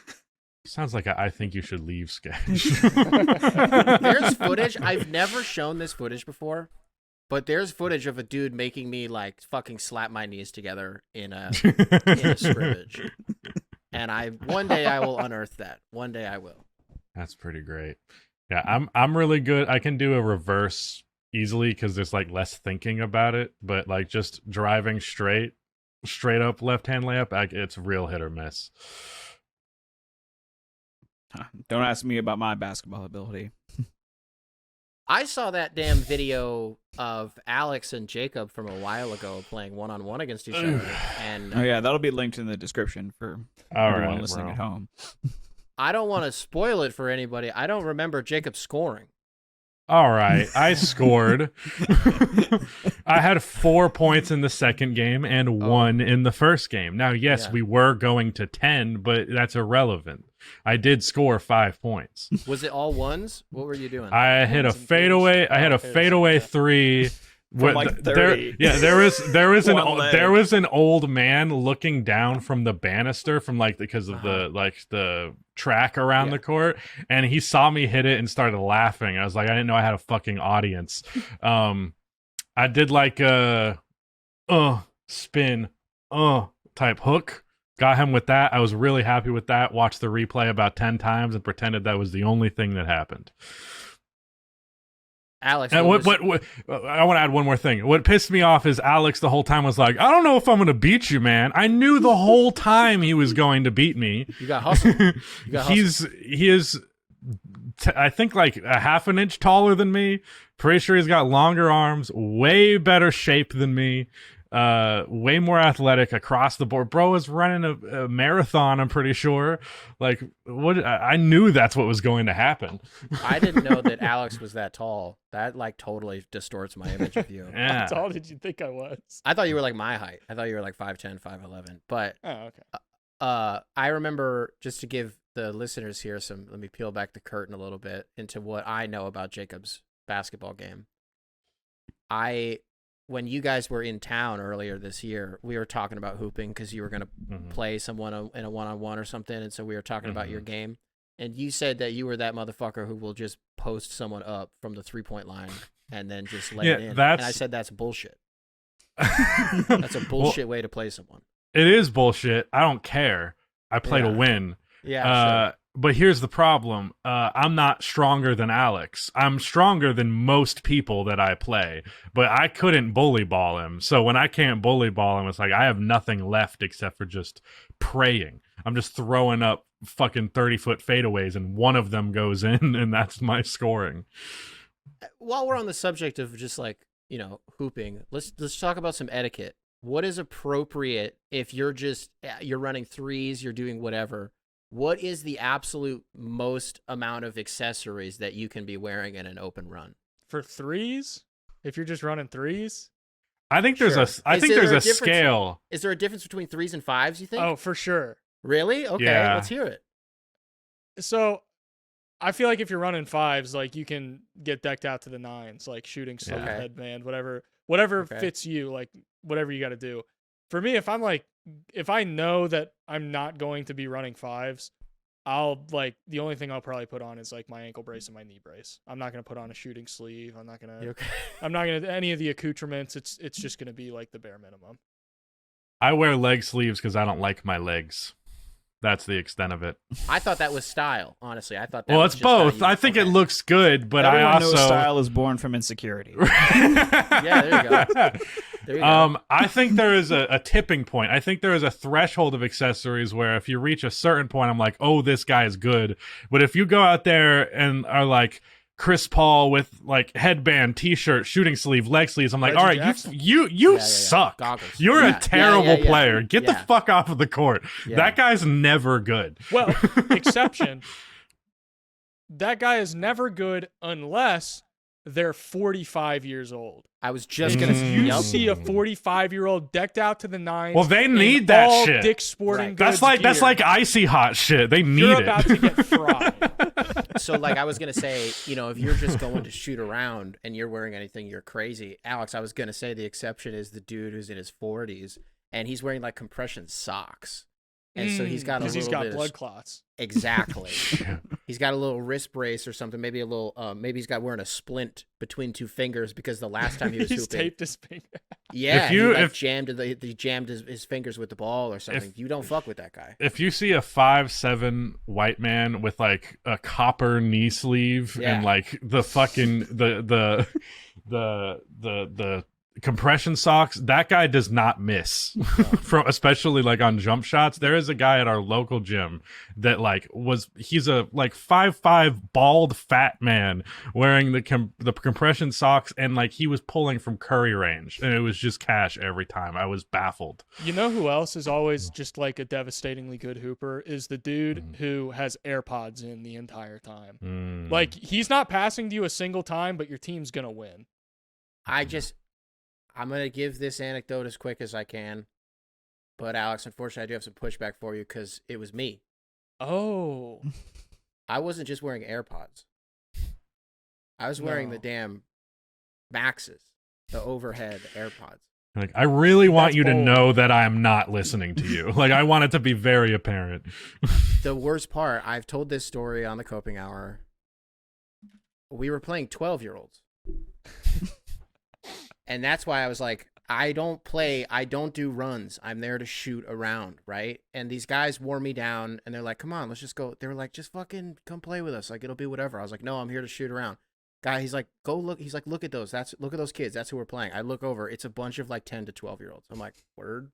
Sounds like I think you should leave sketch. There's footage. I've never shown this footage before, but there's footage of a dude making me like fucking slap my knees together in a scrimmage. And one day I will unearth that. One day I will. That's pretty great. Yeah, I'm really good. I can do a reverse easily because there's like less thinking about it. But like just driving straight up left hand layup, it's real hit or miss. Don't ask me about my basketball ability. I saw that damn video of Alex and Jacob from a while ago playing one-on-one against each other. And oh yeah, that'll be linked in the description for everyone listening at home. I don't want to spoil it for anybody. I don't remember Jacob scoring. All right, I scored. I had 4 points in the second game and 1 in the first game. Now, yes, we were going to 10, but that's irrelevant. I did score 5 points. Was it all ones? What were you doing? I hit a fadeaway. I had a fadeaway three. From like 30. There was an old man looking down from the banister because of the track around the court, and he saw me hit it and started laughing. I was like, I didn't know I had a fucking audience. I did like a spin type hook. Got him with that. I was really happy with that. Watched the replay about 10 times and pretended that was the only thing that happened. Alex, and what I want to add one more thing. What pissed me off is Alex the whole time was like, I don't know if I'm going to beat you, man. I knew the whole time he was going to beat me. You got hustle. He is I think like a half an inch taller than me. Pretty sure he's got longer arms, way better shape than me. Way more athletic across the board. Bro is running a marathon, I'm pretty sure. Like, what? I knew that's what was going to happen. I didn't know that Alex was that tall. That like totally distorts my image of you. Yeah. How tall did you think I was? I thought you were like my height. I thought you were like 5'10", 5'11". But okay. I remember, just to give the listeners here let me peel back the curtain a little bit into what I know about Jacob's basketball game. When you guys were in town earlier this year, we were talking about hooping because you were going to play someone in a one-on-one or something, and so we were talking about your game. And you said that you were that motherfucker who will just post someone up from the three-point line and then just lay it in. And I said that's bullshit. That's a bullshit way to play someone. It is bullshit. I don't care. I play to win. Yeah, sure. But here's the problem. I'm not stronger than Alex. I'm stronger than most people that I play, but I couldn't bully ball him. So when I can't bully ball him, it's like I have nothing left except for just praying. I'm just throwing up fucking 30-foot fadeaways, and one of them goes in, and that's my scoring. While we're on the subject of just like, hooping, let's talk about some etiquette. what is appropriate if you're running threes, you're doing whatever? What is the absolute most amount of accessories that you can be wearing in an open run? For threes, if you're just running threes, I think there's Sure. a scale. Is there a difference between threes and fives, you think? oh, for sure. Really? Okay, Yeah. let's hear it. So I feel like if you're running fives, like you can get decked out to the nines, like shooting sleeve, Yeah. headband, whatever Okay. fits you, like whatever you got to do. For me, if I know that I'm not going to be running fives, the only thing I'll probably put on is like my ankle brace and my knee brace. I'm not going to put on a shooting sleeve. I'm not going to any of the accoutrements. It's just going to be like the bare minimum. I wear leg sleeves because I don't like my legs. That's the extent of it. I thought that was style, honestly. I thought that Well, was it's just how both. you- I think it okay. looks good, but Everyone I also knows style is born from insecurity. Yeah, there you go. There you go. I think there is a tipping point. I think there is a threshold of accessories where if you reach a certain point, I'm like, oh, this guy is good. But if you go out there and are like Chris Paul with like headband, t-shirt, shooting sleeve, leg sleeves, I'm like, Reggie all right, Jackson. you Yeah. suck. Goggles. You're Yeah. a terrible Yeah. player. Get the Yeah. fuck off of the court. Yeah. That guy's never good. Well, exception. That guy is never good unless they're 45 years old. I was just gonna say, You yep. see a 45-year-old decked out to the nines. Well, they in need that all shit. Dick's Sporting Right. Goods That's gear. like icy hot shit. They need You're it. about to get fried. So like I was gonna say, if you're just going to shoot around and you're wearing anything, you're crazy. Alex, I was gonna say the exception is the dude who's in his 40s and he's wearing like compression socks. And so he's got a little because he's got bit of blood clots. Exactly. He's got a little wrist brace or something. Maybe a little. Maybe he's got wearing a splint between two fingers because the last time he was He's hooping, taped his finger. yeah, If you- he if- jammed his fingers with the ball or something. You don't fuck with that guy. If you see a 5'7" white man with like a copper knee sleeve Yeah. and like the fucking the compression socks, that guy does not miss from, especially like on jump shots. There is a guy at our local gym that he's a like 5'5" bald fat man wearing the compression socks, and like he was pulling from curry range, and it was just cash every time. I was baffled. You know who else is always just like a devastatingly good hooper is the dude who has AirPods in the entire time. Like he's not passing to you a single time, but your team's gonna win. I'm going to give this anecdote as quick as I can. But, Alex, unfortunately, I do have some pushback for you because it was me. Oh, I wasn't just wearing AirPods. I was wearing the No. damn Maxes, the overhead AirPods. Like, I really want That's you to bold. know that I'm not listening to you. Like, I want it to be very apparent. The worst part, I've told this story on the Coping Hour. We were playing 12-year-olds. And that's why I was like, I don't do runs. I'm there to shoot around, right? And these guys wore me down, and they're like, come on, let's just go. They were like, just fucking come play with us. Like, it'll be whatever. I was like, no, I'm here to shoot around. Guy, he's like, go look. He's like, look at those. Look at those kids. That's who we're playing. I look over. It's a bunch of like 10 to 12-year-olds. I'm like, word?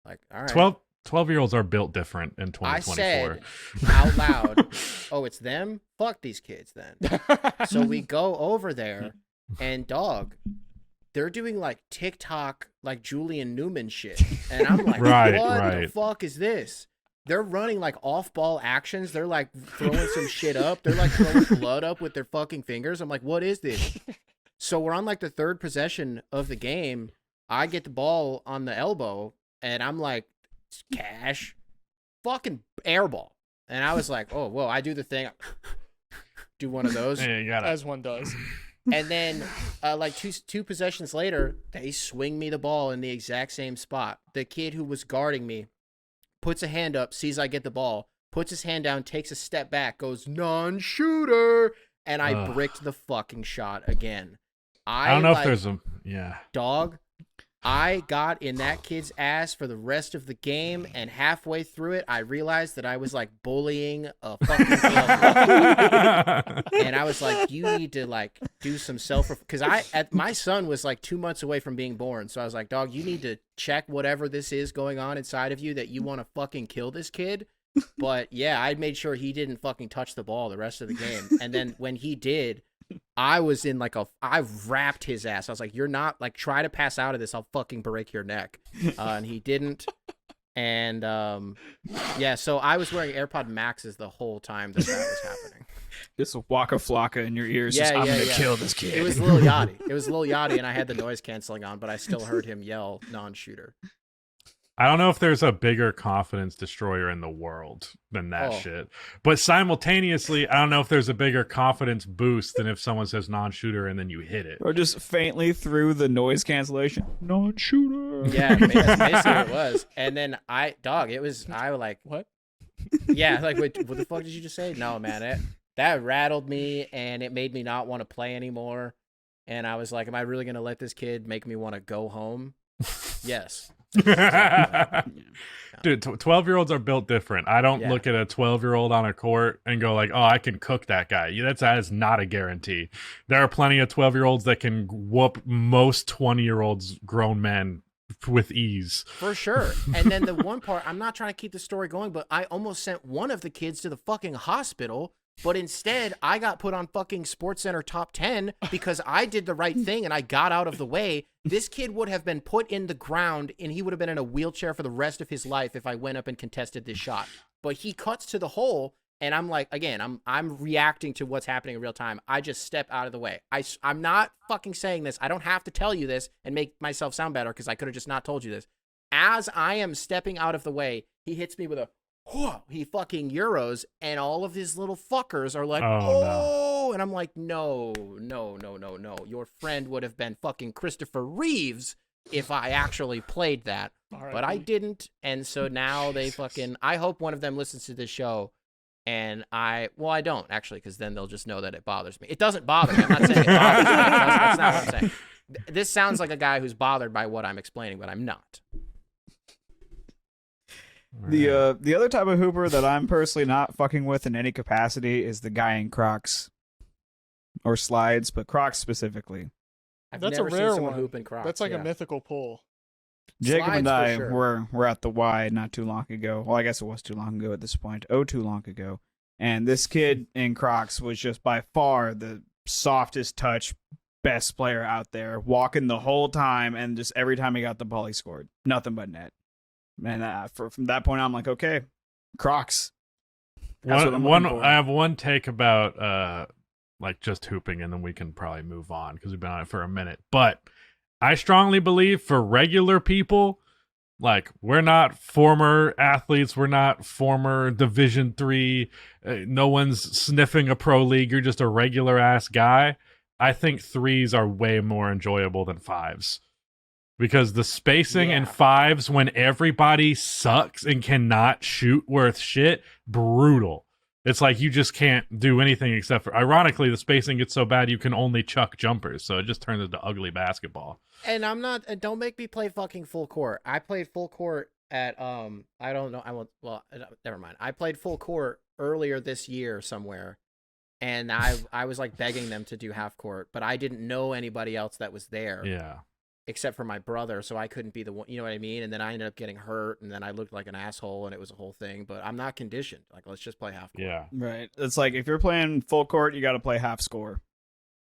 Like, all right. 12-year-olds are built different in I 2024. said out loud, oh, it's them? Fuck these kids then. So we go over there, and dog, they're doing like TikTok, like Julian Newman shit. And I'm like, Right, what the right. fuck is this? They're running like off-ball actions. They're like throwing some shit up. They're like throwing blood up with their fucking fingers. I'm like, what is this? So we're on like the third possession of the game. I get the ball on the elbow, and I'm like, cash, fucking air ball. And I was like, oh, whoa, I do the thing. Do one of those. Hey, you gotta, as one does. And then, like two possessions later, they swing me the ball in the exact same spot. The kid who was guarding me puts a hand up, sees I get the ball, puts his hand down, takes a step back, goes non-shooter, and I Ugh. bricked the fucking shot again. I don't know if there's a dog. I got in that kid's ass for the rest of the game, and halfway through it, I realized that I was like bullying a fucking club. And I was like, you need to like do some because my son was like 2 months away from being born. So I was like, dog, you need to check whatever this is going on inside of you that you want to fucking kill this kid. But yeah, I made sure he didn't fucking touch the ball the rest of the game. And then when he did, I was in like I wrapped his ass. I was like, you're not like, try to pass out of this. I'll fucking break your neck. And he didn't. And yeah, so I was wearing AirPod Maxes the whole time that was happening. Just Waka Flocka in your ears. Yeah, just, I'm yeah, gonna yeah. kill this kid. It was Lil Yachty. It was Lil Yachty, and I had the noise canceling on, but I still heard him yell non-shooter. I don't know if there's a bigger confidence destroyer in the world than that shit. But simultaneously, I don't know if there's a bigger confidence boost than if someone says non-shooter and then you hit it. Or just faintly through the noise cancellation. Non-shooter. Yeah, that's basically what it was. And then I was like, What? yeah, like, wait, what the fuck did you just say? No, man, that rattled me, and it made me not want to play anymore. And I was like, am I really going to let this kid make me want to go home? Yes. Dude, 12-year-olds are built different. I don't look at a 12-year-old on a court and go like, oh, I can cook that guy. That is not a guarantee. There are plenty of 12-year-olds that can whoop most 20-year-olds grown men with ease. For sure. And then the one part, I'm not trying to keep the story going, but I almost sent one of the kids to the fucking hospital. But instead, I got put on fucking SportsCenter top 10 because I did the right thing and I got out of the way. This kid would have been put in the ground and he would have been in a wheelchair for the rest of his life if I went up and contested this shot. But he cuts to the hole, and I'm like, again, I'm reacting to what's happening in real time. I just step out of the way. I'm not fucking saying this. I don't have to tell you this and make myself sound better because I could have just not told you this. As I am stepping out of the way, he hits me with a he fucking Euros, and all of his little fuckers are like, oh, no. And I'm like, no. Your friend would have been fucking Christopher Reeves if I actually played that, but I didn't. And so now they fucking, I hope one of them listens to this show, and I don't actually, because then they'll just know that it bothers me. It doesn't bother me. I'm not saying it bothers me. That's not what I'm saying. This sounds like a guy who's bothered by what I'm explaining, but I'm not. The other type of hooper that I'm personally not fucking with in any capacity is the guy in Crocs or slides, but Crocs specifically. That's never a rare seen someone one. hoop in Crocs. That's like a mythical pull. Jacob Slides and for I sure. were at the Y not too long ago. Well, I guess it was too long ago at this point. Too long ago. And this kid in Crocs was just by far the softest touch, best player out there, walking the whole time, and just every time he got the ball, he scored. Nothing but net. And from that point on, I'm like, okay, Crocs. That's what I'm looking for. I have one take about like just hooping, and then we can probably move on because we've been on it for a minute. But I strongly believe for regular people, like, we're not former athletes, we're not former Division III, no one's sniffing a pro league, you're just a regular ass guy. I think threes are way more enjoyable than fives. Because the spacing in fives when everybody sucks and cannot shoot worth shit, brutal. It's like you just can't do anything except for, ironically, the spacing gets so bad you can only chuck jumpers, so it just turns into ugly basketball. And I'm not, don't make me play fucking full court. I played full court at, I don't know, never mind. I played full court earlier this year somewhere, and I was like begging them to do half court, but I didn't know anybody else that was there. Yeah. Except for my brother, so I couldn't be the one, you know what I mean? And then I ended up getting hurt, and then I looked like an asshole, and it was a whole thing. But I'm not conditioned. Like, let's just play half court. Yeah. Right. It's like if you're playing full court, you got to play half score.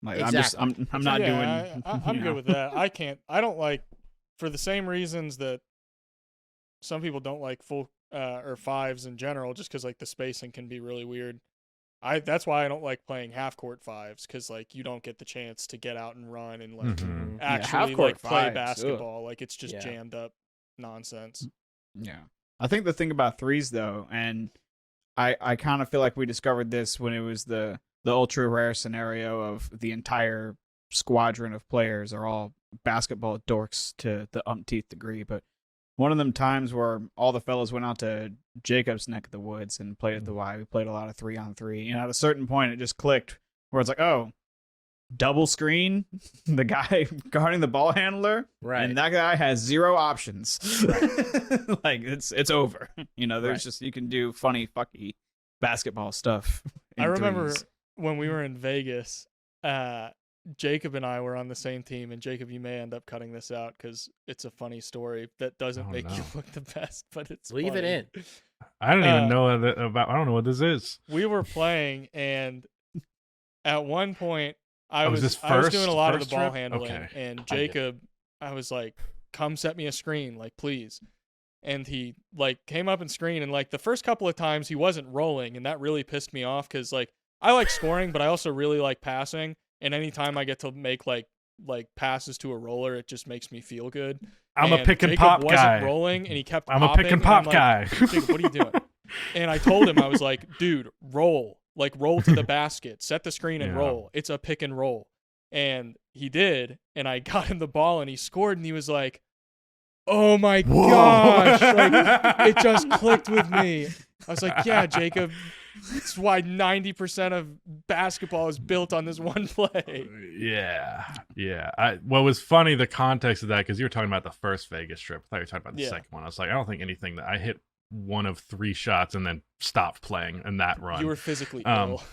Like Exactly. I'm not doing. I'm good with that. I don't like, for the same reasons that some people don't like full or fives in general, just because like the spacing can be really weird. That's why I don't like playing half court fives, because like you don't get the chance to get out and run and like actually like play fives, basketball. Like it's just jammed up nonsense. Yeah. I think the thing about threes though, and I kind of feel like we discovered this when it was the ultra rare scenario of the entire squadron of players are all basketball dorks to the umpteenth degree, but one of them times where all the fellas went out to Jacob's neck of the woods and played at the Y. We played a lot of 3-on-3. And at a certain point, it just clicked where it's like, oh, double screen, the guy guarding the ball handler, Right. and that guy has zero options. Right. Like, it's over. You know, there's just, you can do funny, fucky basketball stuff. I remember threes. when we were in Vegas, Jacob and I were on the same team, and Jacob, you may end up cutting this out because it's a funny story that doesn't make you look the best, but it's Leave funny. it in. I don't even know about. I don't know what this is. We were playing, and at one point, I was was this doing a lot of the first ball trip? handling, Okay. and I get it. Jacob, I was like, "Come set me a screen, like please." And he like came up and screened, and like the first couple of times he wasn't rolling, and that really pissed me off because like I like scoring, but I also really like passing, and anytime I get to make like passes to a roller, it just makes me feel good. I'm a And pick and Jacob pop wasn't guy. rolling, and he kept I'm a popping, pick and and I'm pop like, guy. Jacob, what are you doing? And I told him, I was like, dude, roll. Like, roll to the basket. Set the screen and Yeah. roll. It's a pick and roll. And he did. And I got him the ball, and he scored, and he was like, oh my Whoa. gosh. Like, it just clicked with me. I was like, yeah, Jacob, that's why 90% of basketball is built on this one play. Yeah. What was funny, the context of that, because you were talking about the first Vegas trip. I thought you were talking about the Yeah. second one. I was like, I don't think anything that I hit one of 3 shots and then stopped playing in that run. You were physically Um, ill.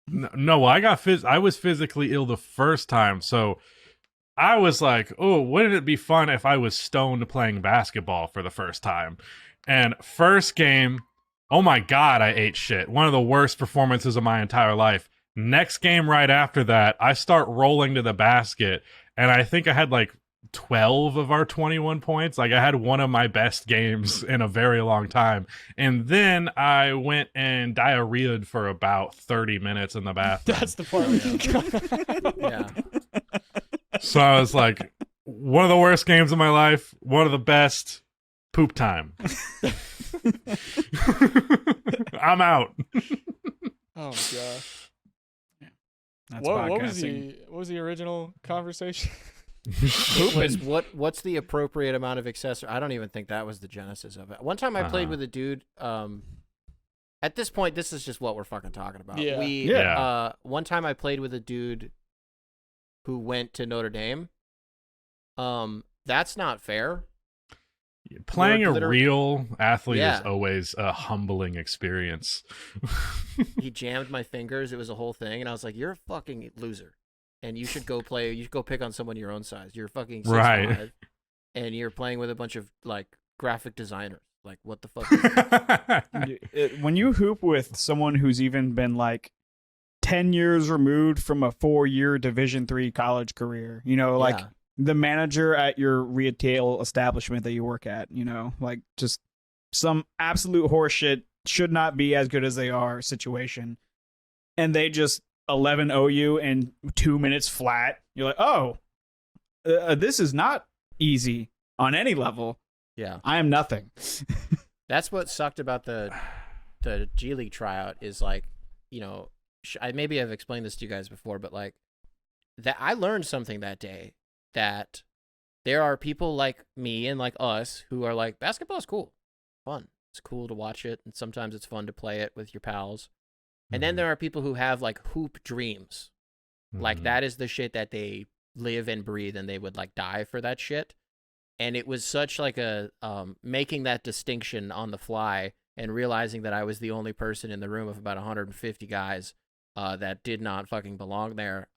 No, I was physically ill the first time, so I was like, oh, wouldn't it be fun if I was stoned playing basketball for the first time? And first game, oh my God, I ate shit. One of the worst performances of my entire life. Next game right after that, I start rolling to the basket, and I think I had like 12 of our 21 points. Like I had one of my best games in a very long time. And then I went and diarrheaed for about 30 minutes in the bathroom. That's the part. Yeah. So I was like, one of the worst games of my life, one of the best. Poop time. I'm out. Oh my gosh. That's What was the original conversation? What's the appropriate amount of accessory? I don't even think that was the genesis of it. One time I played with a dude. At this point, this is just what we're fucking talking about. Yeah. One time I played with a dude who went to Notre Dame. That's not fair. Playing a Literally- real athlete Yeah. is always a humbling experience. He jammed my fingers. It was a whole thing, and I was like, "You're a fucking loser, and you should go play. You should go pick on someone your own size. You're fucking 6'5", Right. and you're playing with a bunch of like graphic designers. Like, what the fuck?" Is that? When you hoop with someone who's even been like 10 years removed from a 4-year Division III college career, you know, like Yeah. the manager at your retail establishment that you work at, you know, like just some absolute horseshit, should not be as good as they are situation. And they just 11-0 you in 2 minutes flat. You're like, oh, this is not easy on any level. Yeah. I am nothing. That's what sucked about the G League tryout is like, you know, maybe I've explained this to you guys before, but like that I learned something that day, that there are people like me and like us who are like, basketball is cool, fun. It's cool to watch it, and sometimes it's fun to play it with your pals. And then there are people who have like hoop dreams. Like that is the shit that they live and breathe, and they would like die for that shit. And it was such like a making that distinction on the fly and realizing that I was the only person in the room of about 150 guys that did not fucking belong there.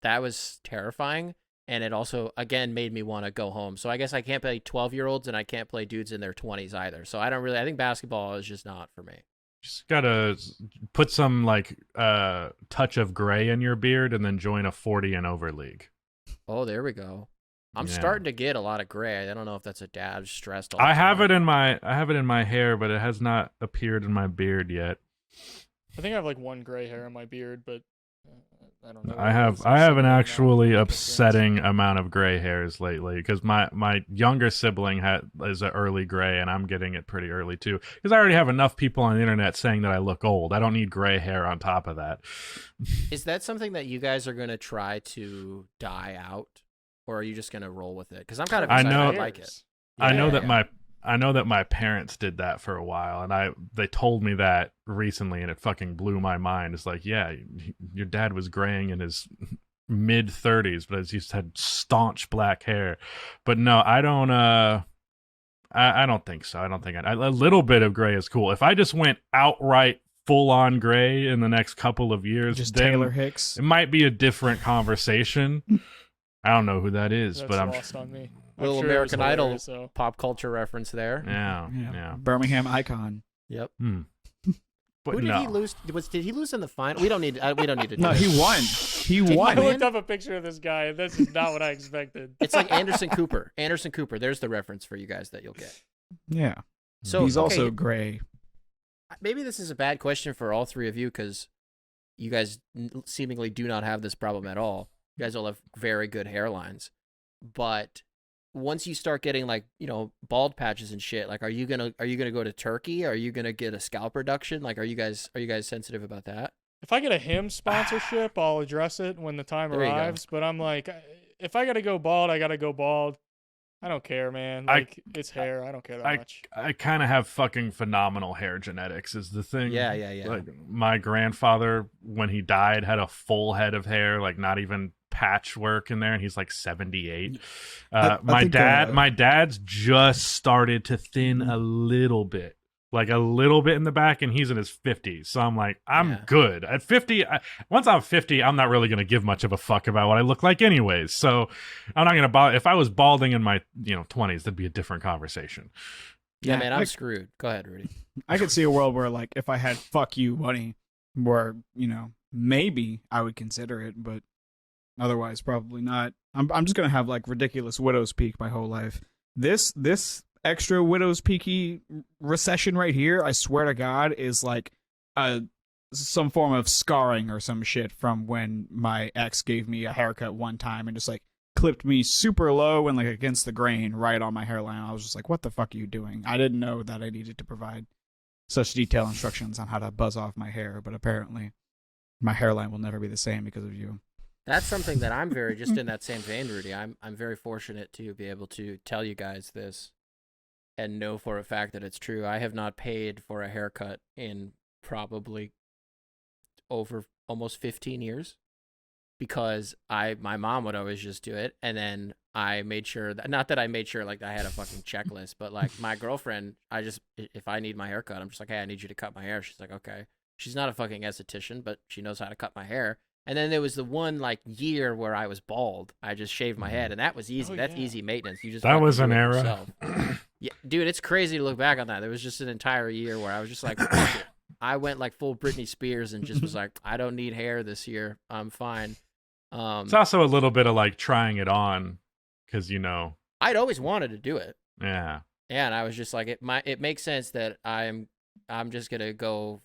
That was terrifying. And it also, again, made me want to go home. So I guess I can't play 12-year-olds and I can't play dudes in their 20s either. So I think basketball is just not for me. Just gotta put some like touch of gray in your beard and then join a 40 and over league. Oh, there we go. I'm Yeah. starting to get a lot of gray. I don't know if that's a dad stressed all the I have time. it in my hair, but it has not appeared in my beard yet. I think I have like one gray hair in my beard, but I don't know. I have an actually upsetting amount of gray hairs lately because my younger sibling is an early gray, and I'm getting it pretty early too because I already have enough people on the internet saying that I look old. I don't need gray hair on top of that. Is that something that you guys are going to try to die out, or are you just going to roll with it? Because I'm kind of I excited. know- I like it. I know that Yeah. my parents did that for a while, and they told me that recently, and it fucking blew my mind. It's like, yeah, your dad was graying in his mid 30s, but he had staunch black hair. But no, I don't. I don't think so. I don't think a little bit of gray is cool. If I just went outright full on gray in the next couple of years, Just then Taylor Hicks. it might be a different conversation. I don't know who that is, That's but I'm lost on me. I'm Little sure it was American Idol hilarious, though. pop culture reference there. yeah. Birmingham icon. Yep. But Who did no. he lose? Did he lose in the final? We don't need. We don't need to. Do No, this. he won. He Did he won. I win? looked up a picture of this guy, and this is not what I expected. It's like Anderson Cooper. Anderson Cooper. There's the reference for you guys that you'll get. Yeah. So He's okay, also gray. maybe this is a bad question for all three of you because you guys seemingly do not have this problem at all. You guys all have very good hairlines, but once you start getting like bald patches and shit, like are you gonna go to Turkey? Are you gonna get a scalp reduction? Like are you guys sensitive about that? If I get a him sponsorship, I'll address it when the time There you go. arrives. But I'm like, if I gotta go bald, I gotta go bald. I don't care, man. Like it's hair. I don't care that much. I kind of have fucking phenomenal hair genetics is the thing. Yeah. Like my grandfather, when he died, had a full head of hair, like not even patchwork in there, and he's like 78. My dad's just started to thin a little bit. Like a little bit in the back, and he's in his 50s. So I'm like, I'm good. At 50, once I'm 50, I'm not really going to give much of a fuck about what I look like anyways. So I'm not going to bother. If I was balding in my 20s, that'd be a different conversation. Yeah, man, I'm screwed. Go ahead, Rudy. I could see a world where, like, if I had fuck you money, where, maybe I would consider it, but otherwise probably not. I'm just going to have, like, ridiculous widow's peak my whole life. This extra widow's peaky recession right here, I swear to God, is like some form of scarring or some shit from when my ex gave me a haircut one time and just like clipped me super low and like against the grain right on my hairline. I was just like, what the fuck are you doing? I didn't know that I needed to provide such detailed instructions on how to buzz off my hair, but apparently my hairline will never be the same because of you. That's something that I'm very, just in that same vein, Rudy, I'm very fortunate to be able to tell you guys this and know for a fact that it's true. I have not paid for a haircut in probably over almost 15 years because my mom would always just do it. And then I made sure that, not that I made sure like I had a fucking checklist, but like my girlfriend, if I need my haircut, I'm just like, hey, I need you to cut my hair. She's like, okay. She's not a fucking esthetician, but she knows how to cut my hair. And then there was the one like year where I was bald. I just shaved my head, and that was easy. That's easy maintenance. You just that was an do it era. yourself. Yeah, dude, it's crazy to look back on that. There was just an entire year where I was just like, fuck it. I went like full Britney Spears and just was like, I don't need hair this year. I'm fine. It's also a little bit of like trying it on, because I'd always wanted to do it. Yeah. Yeah, and I was just like, it makes sense that I'm just gonna go.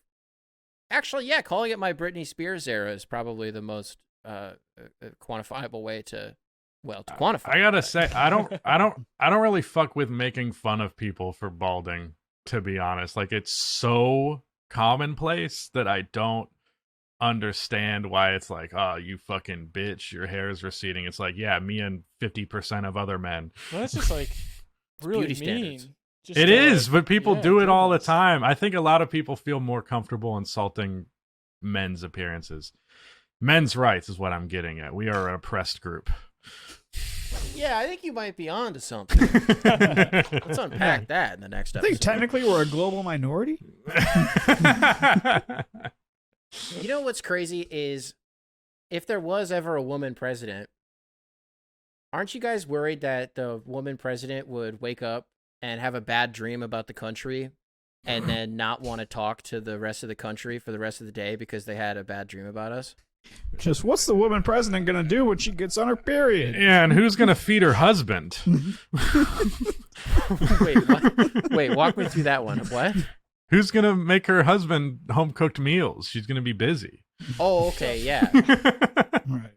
Actually, yeah, calling it my Britney Spears era is probably the most quantifiable way to quantify. I gotta say, I don't really fuck with making fun of people for balding. To be honest, like it's so commonplace that I don't understand why it's like, oh, you fucking bitch, your hair is receding. It's like, yeah, me and 50% of other men. Well, that's just like really beauty mean. standards. Just It to, is, but people do it all the goodness. time. I think a lot of people feel more comfortable insulting men's appearances. Men's rights is what I'm getting at. We are an oppressed group. Yeah, I think you might be onto something. Let's unpack that in the next I episode. think technically we're a global minority. You know what's crazy is if there was ever a woman president, aren't you guys worried that the woman president would wake up and have a bad dream about the country and then not want to talk to the rest of the country for the rest of the day because they had a bad dream about us? Just what's the woman president gonna do when she gets on her period? Yeah, and who's gonna feed her husband? Wait, what? Wait, walk me through that one. What? Who's gonna make her husband home cooked meals? She's gonna be busy. Oh, okay, yeah. Right.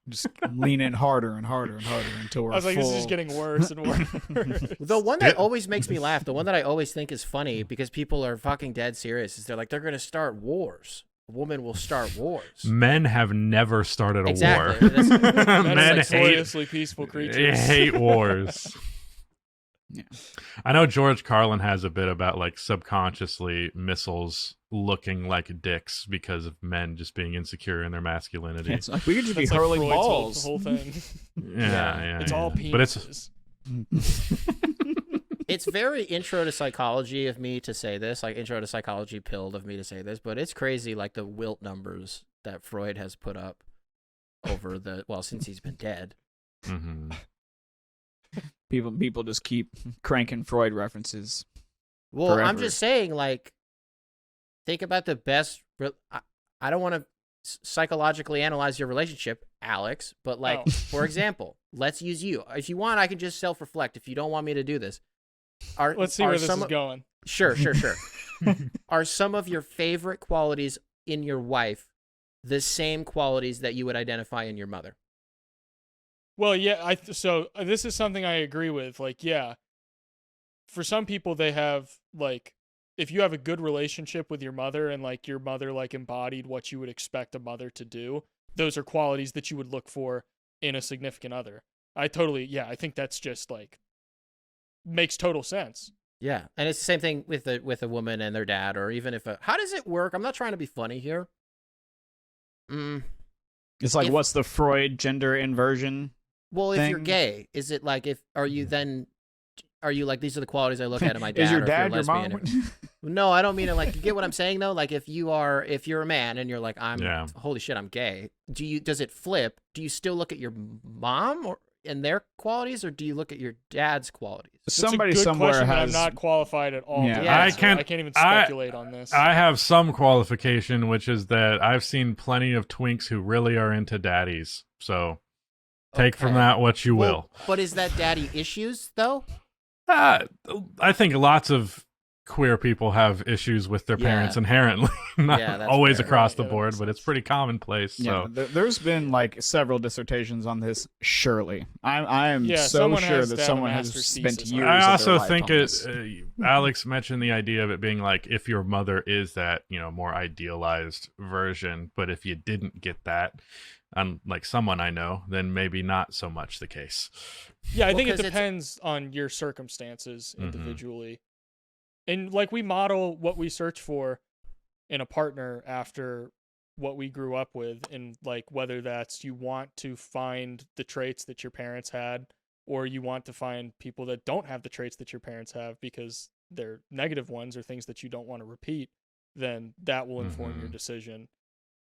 Just lean in harder and harder and harder until we're I was like, full. this is just getting worse and worse. The one that always makes me laugh, the one that I always think is funny because people are fucking dead serious, is they're going to start wars. A woman will start wars. Men have never started a Exactly. war. Men Men like hate, gloriously peaceful creatures. hate wars. Yeah. I know George Carlin has a bit about like subconsciously missiles looking like dicks because of men just being insecure in their masculinity. It's like we could just be That's like hurling Freud's balls. whole thing. Yeah. It's all But it's penises. It's very intro to psychology of me to say this, like intro to psychology pilled of me to say this, but it's crazy like the wilt numbers that Freud has put up over since he's been dead. mhm. People just keep cranking Freud references. Well, I'm Forever. just saying, like, think about the best. I don't want to psychologically analyze your relationship, Alex, but like, Oh. for example, let's use you. If you want, I can just self-reflect. If you don't want me to do this, Let's see where this is going. Sure. Are some of your favorite qualities in your wife the same qualities that you would identify in your mother? Well, yeah, so this is something I agree with. Like, yeah, for some people they have like, if you have a good relationship with your mother and like your mother like embodied what you would expect a mother to do, those are qualities that you would look for in a significant other. I think that's just like makes total sense. Yeah, and it's the same thing with a woman and their dad, or even if how does it work? I'm not trying to be funny here. It's like, what's the Freud gender inversion? Well, if you're thing? gay, is it like are you like, these are the qualities I look at in my dad? Is your or if dad you're your lesbian mom? No, I don't mean it like, you get what I'm saying though? Like if you're a man and you're like, holy shit, I'm gay. Does it flip? Do you still look at your mom and their qualities, or do you look at your dad's qualities? Somebody That's a good somewhere question, but has. I'm not qualified at all. Yeah. to Yeah. answer. I can't even speculate on this. I have some qualification, which is that I've seen plenty of twinks who really are into daddies. So take from Okay. that what you will. But is that daddy issues though? I think lots of queer people have issues with their parents Yeah. inherently, not Yeah, that's always fair. across Yeah, the that board, makes but it's sense. pretty commonplace. Yeah, So there's been like several dissertations on this. Surely, I am Yeah, so someone sure has that to have a someone has master's spent thesis years. on I of their also life think on it. this. Alex mentioned the idea of it being like, if your mother is that, more idealized version, but if you didn't get that, like someone I know, then maybe not so much the case. Yeah, I Well, think it 'cause it's- depends on your circumstances Mhm. individually. And like we model what we search for in a partner after what we grew up with, and like whether that's you want to find the traits that your parents had, or you want to find people that don't have the traits that your parents have because they're negative ones or things that you don't want to repeat, then that will inform your Mhm. decision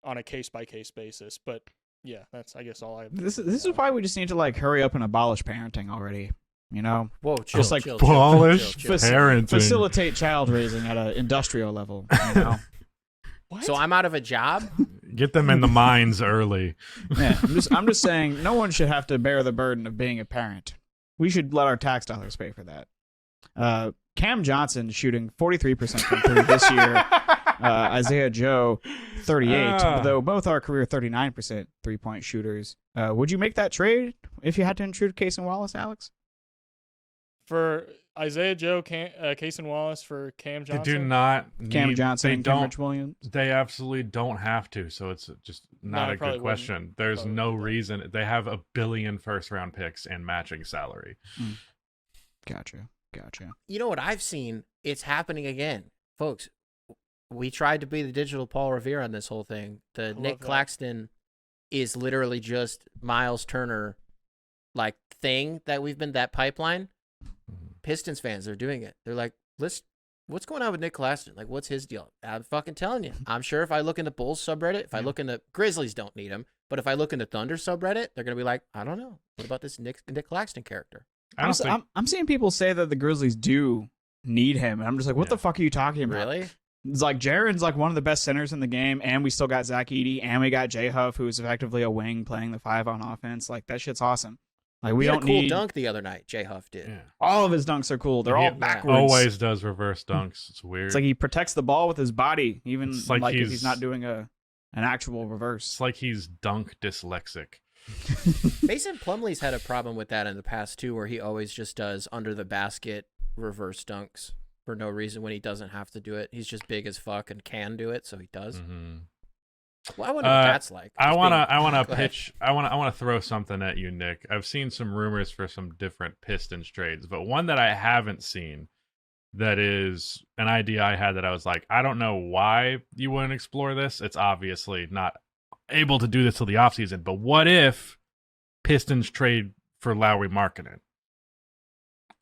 on a case by case basis. But yeah, that's I guess all I have. This is why we just need to like hurry up and abolish parenting already. Whoa, chill, Just like chill, abolish chill. parenting. Facilitate child raising at an industrial level. What? So I'm out of a job? Get them in the mines early. Yeah, I'm just saying, no one should have to bear the burden of being a parent. We should let our tax dollars pay for that. Cam Johnson shooting 43% from three this year. Isaiah Joe, 38, though both are career 39% three-point shooters. Would you make that trade if you had to intrude Case and Wallace, Alex? For Isaiah Joe, Cason Wallace for Cam They Johnson. do not Cam need- Johnson they and don't. Cambridge Williams? They absolutely don't have to, so it's just not I a probably good wouldn't. question. There's Probably no wouldn't do that. reason. They have 1 billion first-round picks and matching salary. Gotcha. You know what I've seen? It's happening again. Folks, we tried to be the digital Paul Revere on this whole thing. The love Nick that. Claxton is literally just Miles Turner like thing that we've been, that pipeline. Pistons fans are doing it. They're like, what's going on with Nick Claxton? Like, what's his deal? I'm fucking telling you. I'm sure if I look in the Bulls subreddit, if I look in the Grizzlies don't need him, but if I look in the Thunder subreddit, they're gonna be like, I don't know. What about this Nick Claxton character? I don't think. I'm seeing people say that the Grizzlies do need him, and I'm just like, what Yeah. the fuck are you talking about? Really? It's like Jaren's like one of the best centers in the game, and we still got Zach Edey, and we got J Huff, who is effectively a wing playing the 5 on offense. Like, that shit's awesome. Like, we He had don't a cool need dunk the other night. Jay Huff did. Yeah. all of his dunks are cool. They're He all backwards. Always does reverse dunks. It's weird. It's like he protects the ball with his body, even It's like, like if he's he's- not doing an actual It's reverse. like he's dunk dyslexic. Mason Plumlee's had a problem with that in the past too, where he always just does under the basket reverse dunks for no reason when he doesn't have to do it. He's just big as fuck and can do it, so he does. Mm-hmm. Well, I wonder what that's like. I Just wanna Go ahead. pitch. I wanna throw something at you, Nick. I've seen some rumors for some different Pistons trades, but one that I haven't seen that is an idea I had that I was like, I don't know why you wouldn't explore this. It's obviously not able to do this till the offseason, but what if Pistons trade for Lowry Markkanen?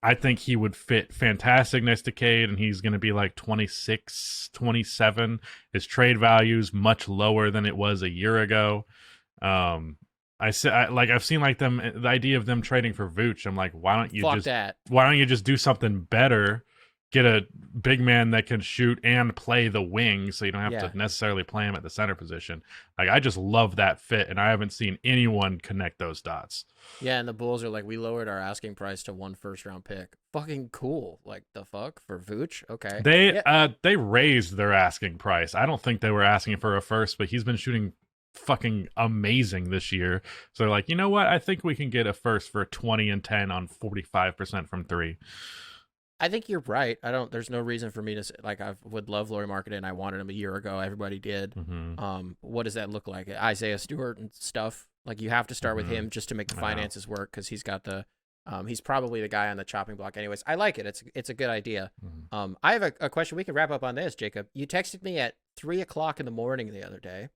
I think he would fit fantastic next to Cade, and he's going to be like 26, 27. His trade value's much lower than it was a year ago. I've seen like the idea of them trading for Vooch. I'm like, why don't you Fuck just that. do something better get a big man that can shoot and play the wing, so you don't have Yeah. to necessarily play him at the center position. Like, I just love that fit, and I haven't seen anyone connect those dots. Yeah, and the Bulls are like, we lowered our asking price to 1 first-round pick. Fucking cool. Like, the fuck? For Vooch? Okay. They raised their asking price. I don't think they were asking for a first, but he's been shooting fucking amazing this year. So they're like, you know what? I think we can get a first for 20 and 10 on 45% from 3. I think you're right. There's no reason for me to say, like, I would love Lauri Markkanen. I wanted him a year ago. Everybody did. Mm-hmm. What does that look like? Isaiah Stewart and stuff. Like, you have to start with him just to make the finances work, because he's got the he's probably the guy on the chopping block anyways. I like it. It's a good idea. Mm-hmm. I have a question. We can wrap up on this, Jacob. You texted me at 3:00 in the morning the other day.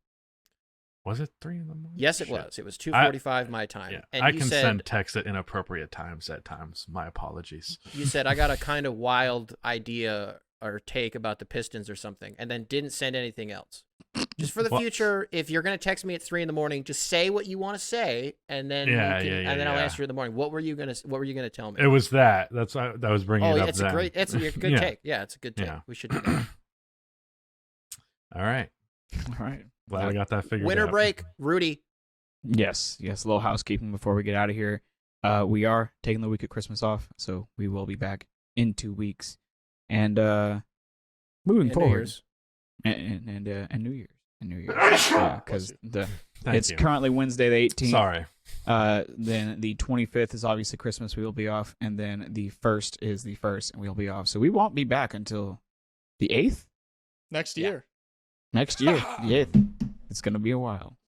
Was it 3 in the morning? Yes, it was. It was 2:45 my time. Yeah, and I you can said, send texts at inappropriate times at times. My apologies. You said, I got a kind of wild idea or take about the Pistons or something, and then didn't send anything else. Just for the future, if you're going to text me at 3 in the morning, just say what you want to say, and then I'll answer in the morning. What were you going to tell me? It was that. That's why I was bringing it up. It's a good take. Yeah, it's a good take. Yeah. We should do that. All right. Glad I got that figured out. Winter break, Rudy. Yes. A little housekeeping before we get out of here. We are taking the week of Christmas off, so we will be back in 2 weeks. And moving forward, New Year's. And New Year's. Because it's currently Wednesday the 18th. Sorry. Then the 25th is obviously Christmas. We will be off, and then the 1st is the 1st, and we'll be off. So we won't be back until the 8th Next year. next year. The 8th. It's gonna be a while.